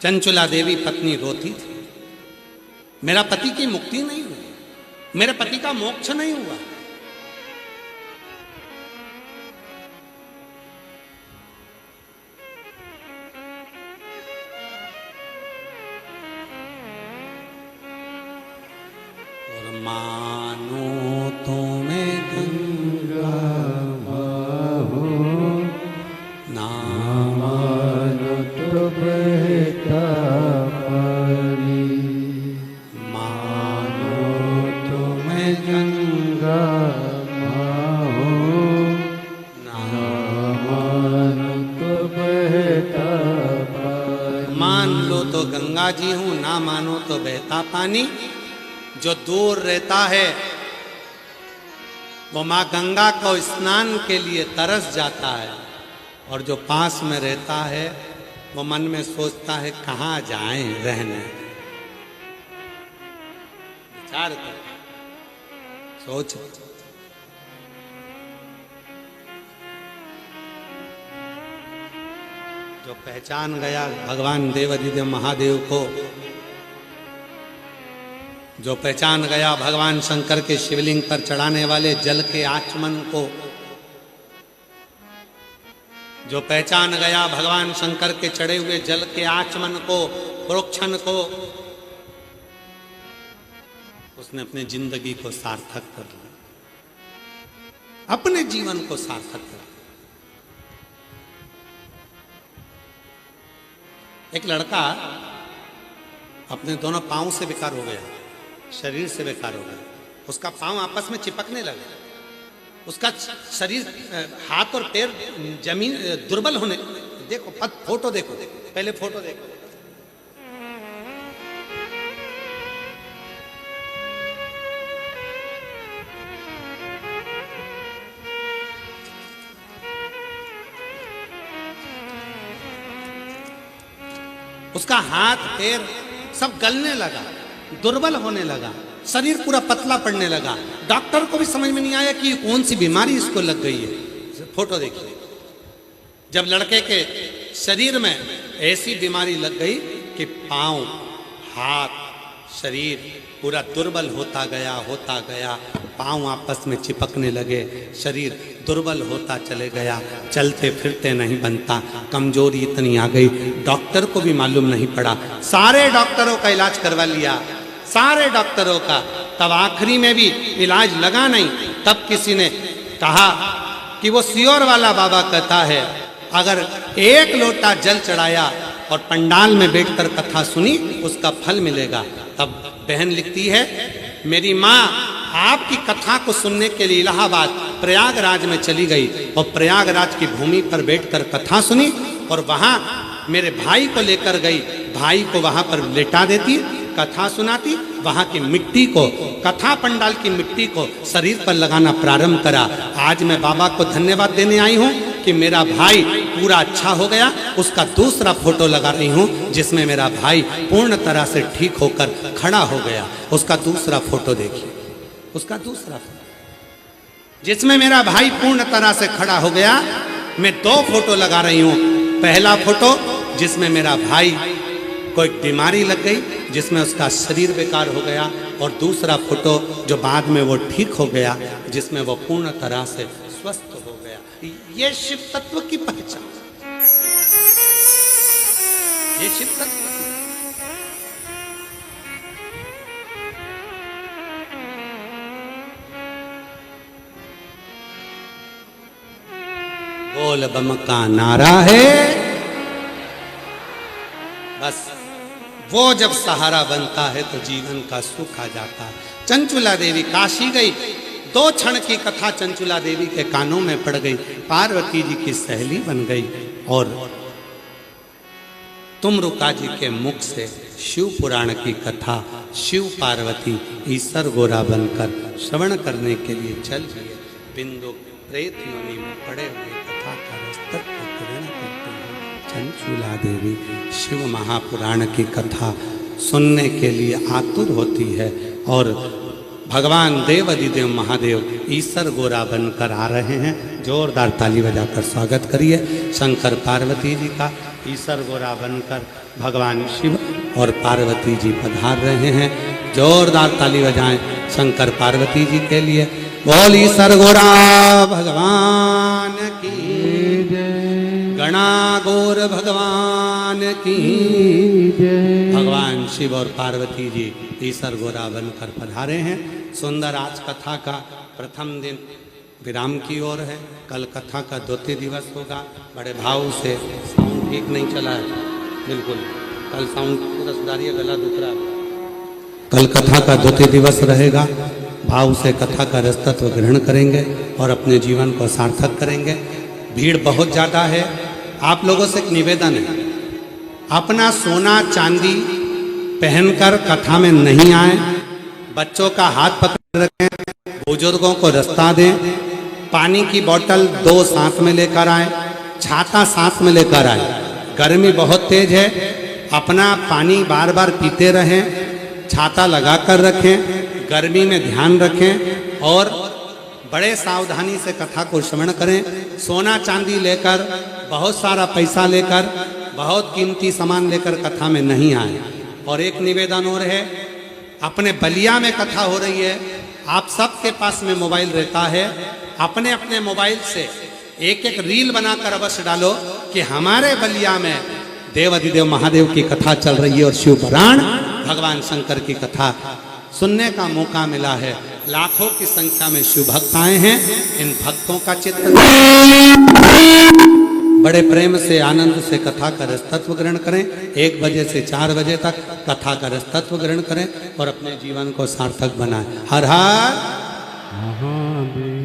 चंचुला देवी पत्नी रोती थी, मेरा पति की मुक्ति नहीं हुई, मेरे पति का मोक्ष नहीं हुआ। और मानो तो मैं गंगा ना मानो तो बहता पानी, मानो तो मैं गंगा ना मानो तो बहता पानी। मान लो तो गंगा जी हूं, ना मानो तो बहता पानी। जो दूर रहता है वो माँ गंगा को स्नान के लिए तरस जाता है, और जो पास में रहता है वो मन में सोचता है कहाँ जाएं रहने। विचार कर, सोच। जो पहचान गया भगवान देवाधिदेव महादेव को, जो पहचान गया भगवान शंकर के शिवलिंग पर चढ़ाने वाले जल के आचमन को, जो पहचान गया भगवान शंकर के चढ़े हुए जल के आचमन को, प्रोक्षण को, उसने अपने जिंदगी को सार्थक कर लिया, अपने जीवन को सार्थक कर लिया। एक लड़का अपने दोनों पांव से बेकार हो गया, शरीर से बेकार हो गया, उसका पांव आपस में चिपकने लगा, उसका शरीर, हाथ और पैर जमीन दुर्बल होने। देखो फोटो देखो, पहले फोटो देखो। उसका हाथ पैर सब गलने लगा, दुर्बल होने लगा, शरीर पूरा पतला पड़ने लगा। डॉक्टर को भी समझ में नहीं आया कि कौन सी बीमारी इसको लग गई है। फोटो देखिए, जब लड़के के शरीर में ऐसी बीमारी लग गई कि पांव, हाथ, शरीर पूरा दुर्बल होता गया, पांव आपस में चिपकने लगे, शरीर दुर्बल होता चले गया, चलते फिरते नहीं बनता, कमजोरी इतनी आ गई, डॉक्टर को भी मालूम नहीं पड़ा। सारे डॉक्टरों का इलाज करवा लिया, सारे डॉक्टरों का, तब आखिरी में भी इलाज लगा नहीं। तब किसी ने कहा कि वो सियोर वाला बाबा कहता है, अगर एक लोटा जल चढ़ाया और पंडाल में बैठकर कथा सुनी उसका फल मिलेगा। तब बहन लिखती है, मेरी माँ आपकी कथा को सुनने के लिए इलाहाबाद प्रयागराज में चली गई और प्रयागराज की भूमि पर बैठकर कथा सुनी और वहाँ मेरे भाई को लेकर गई, भाई को वहाँ पर लेटा देती, कथा सुनाती, वहाँ की मिट्टी को, कथा पंडाल की मिट्टी को शरीर पर लगाना प्रारंभ करा। आज मैं बाबा को धन्यवाद देने आई हूँ कि मेरा भाई पूरा अच्छा हो गया। उसका दूसरा फोटो लगा रही हूँ जिसमें मेरा भाई पूर्ण तरह से ठीक होकर खड़ा हो गया। उसका दूसरा फोटो देखिए, उसका दूसरा फोटो जिसमें मेरा भाई पूर्ण तरह से खड़ा हो गया। मैं 2 फोटो लगा रही हूँ। पहला फोटो जिसमें मेरा भाई को एक बीमारी लग गई जिसमें उसका शरीर बेकार हो गया, और दूसरा फोटो जो बाद में वो ठीक हो गया जिसमें वो पूर्ण तरह से स्वस्थ हो गया। ये शिव तत्व की पहचान, ये शिव तत्व। बोल बम का नारा है, बस वो जब सहारा बनता है तो जीवन का सुख आ जाता है। चंचुला देवी काशी गई, 2 क्षण की कथा चंचुला देवी के कानों में पड़ गई, पार्वती जी की सहेली बन गई और तुमरुका जी के मुख से शिव पुराण की कथा शिव पार्वती ईसर गोरा बनकर श्रवण करने के लिए चल दिए। बिंदु प्रेत योनि में पड़े हुए कथा का रस्तक को ग्रहण करते हैं। चंचुला देवी शिव महापुराण की कथा सुनने के लिए आतुर होती है और भगवान देवाधिदेव महादेव ईसर गोरा बनकर आ रहे हैं। जोरदार ताली बजाकर स्वागत करिए शंकर पार्वती जी का। ईसर गोरा बनकर भगवान शिव और पार्वती जी पधार रहे हैं। जोरदार ताली बजाएं शंकर पार्वती जी के लिए। बोल ईसर गोरा भगवान की, गणा गौर भगवान की। भगवान शिव और पार्वती जी ईसर गोरा बनकर पधारे हैं। सुंदर आज कथा का प्रथम दिन विराम की ओर है। कल कथा का 2 दिवस होगा। बड़े भाव से, साउंड ठीक नहीं चला है बिल्कुल, कल साउंड पूरा सुधारिए, गला दुख रहा है। कल कथा का 2 दिवस रहेगा। भाव से कथा का रसतत्व ग्रहण करेंगे और अपने जीवन को सार्थक करेंगे। भीड़ बहुत ज़्यादा है। आप लोगों से एक निवेदन है, अपना सोना चांदी पहनकर कथा में नहीं आए। बच्चों का हाथ पकड़ रखें, बुजुर्गों को रास्ता दें। पानी की बोतल 2 साथ में लेकर आए, छाता साथ में लेकर आए। गर्मी बहुत तेज है, अपना पानी बार बार पीते रहें, छाता लगा कर रखें, गर्मी में ध्यान रखें और बड़े सावधानी से कथा को श्रवण करें। सोना चांदी लेकर, बहुत सारा पैसा लेकर, बहुत कीमती सामान लेकर कथा में नहीं आए। और एक निवेदन और है, अपने बलिया में कथा हो रही है, आप सबके पास में मोबाइल रहता है, अपने अपने मोबाइल से एक रील बनाकर अवश्य डालो कि हमारे बलिया में देवाधिदेव महादेव की कथा चल रही है और शिव पुराण भगवान शंकर की कथा सुनने का मौका मिला है। लाखों की संख्या में शिव भक्त आए हैं। इन भक्तों का चित्र बड़े प्रेम से, आनंद से कथा का रसतत्व ग्रहण करें। 1 बजे से 4 बजे तक कथा का रसतत्व ग्रहण करें और अपने जीवन को सार्थक बनाएं। हर हर महादेव।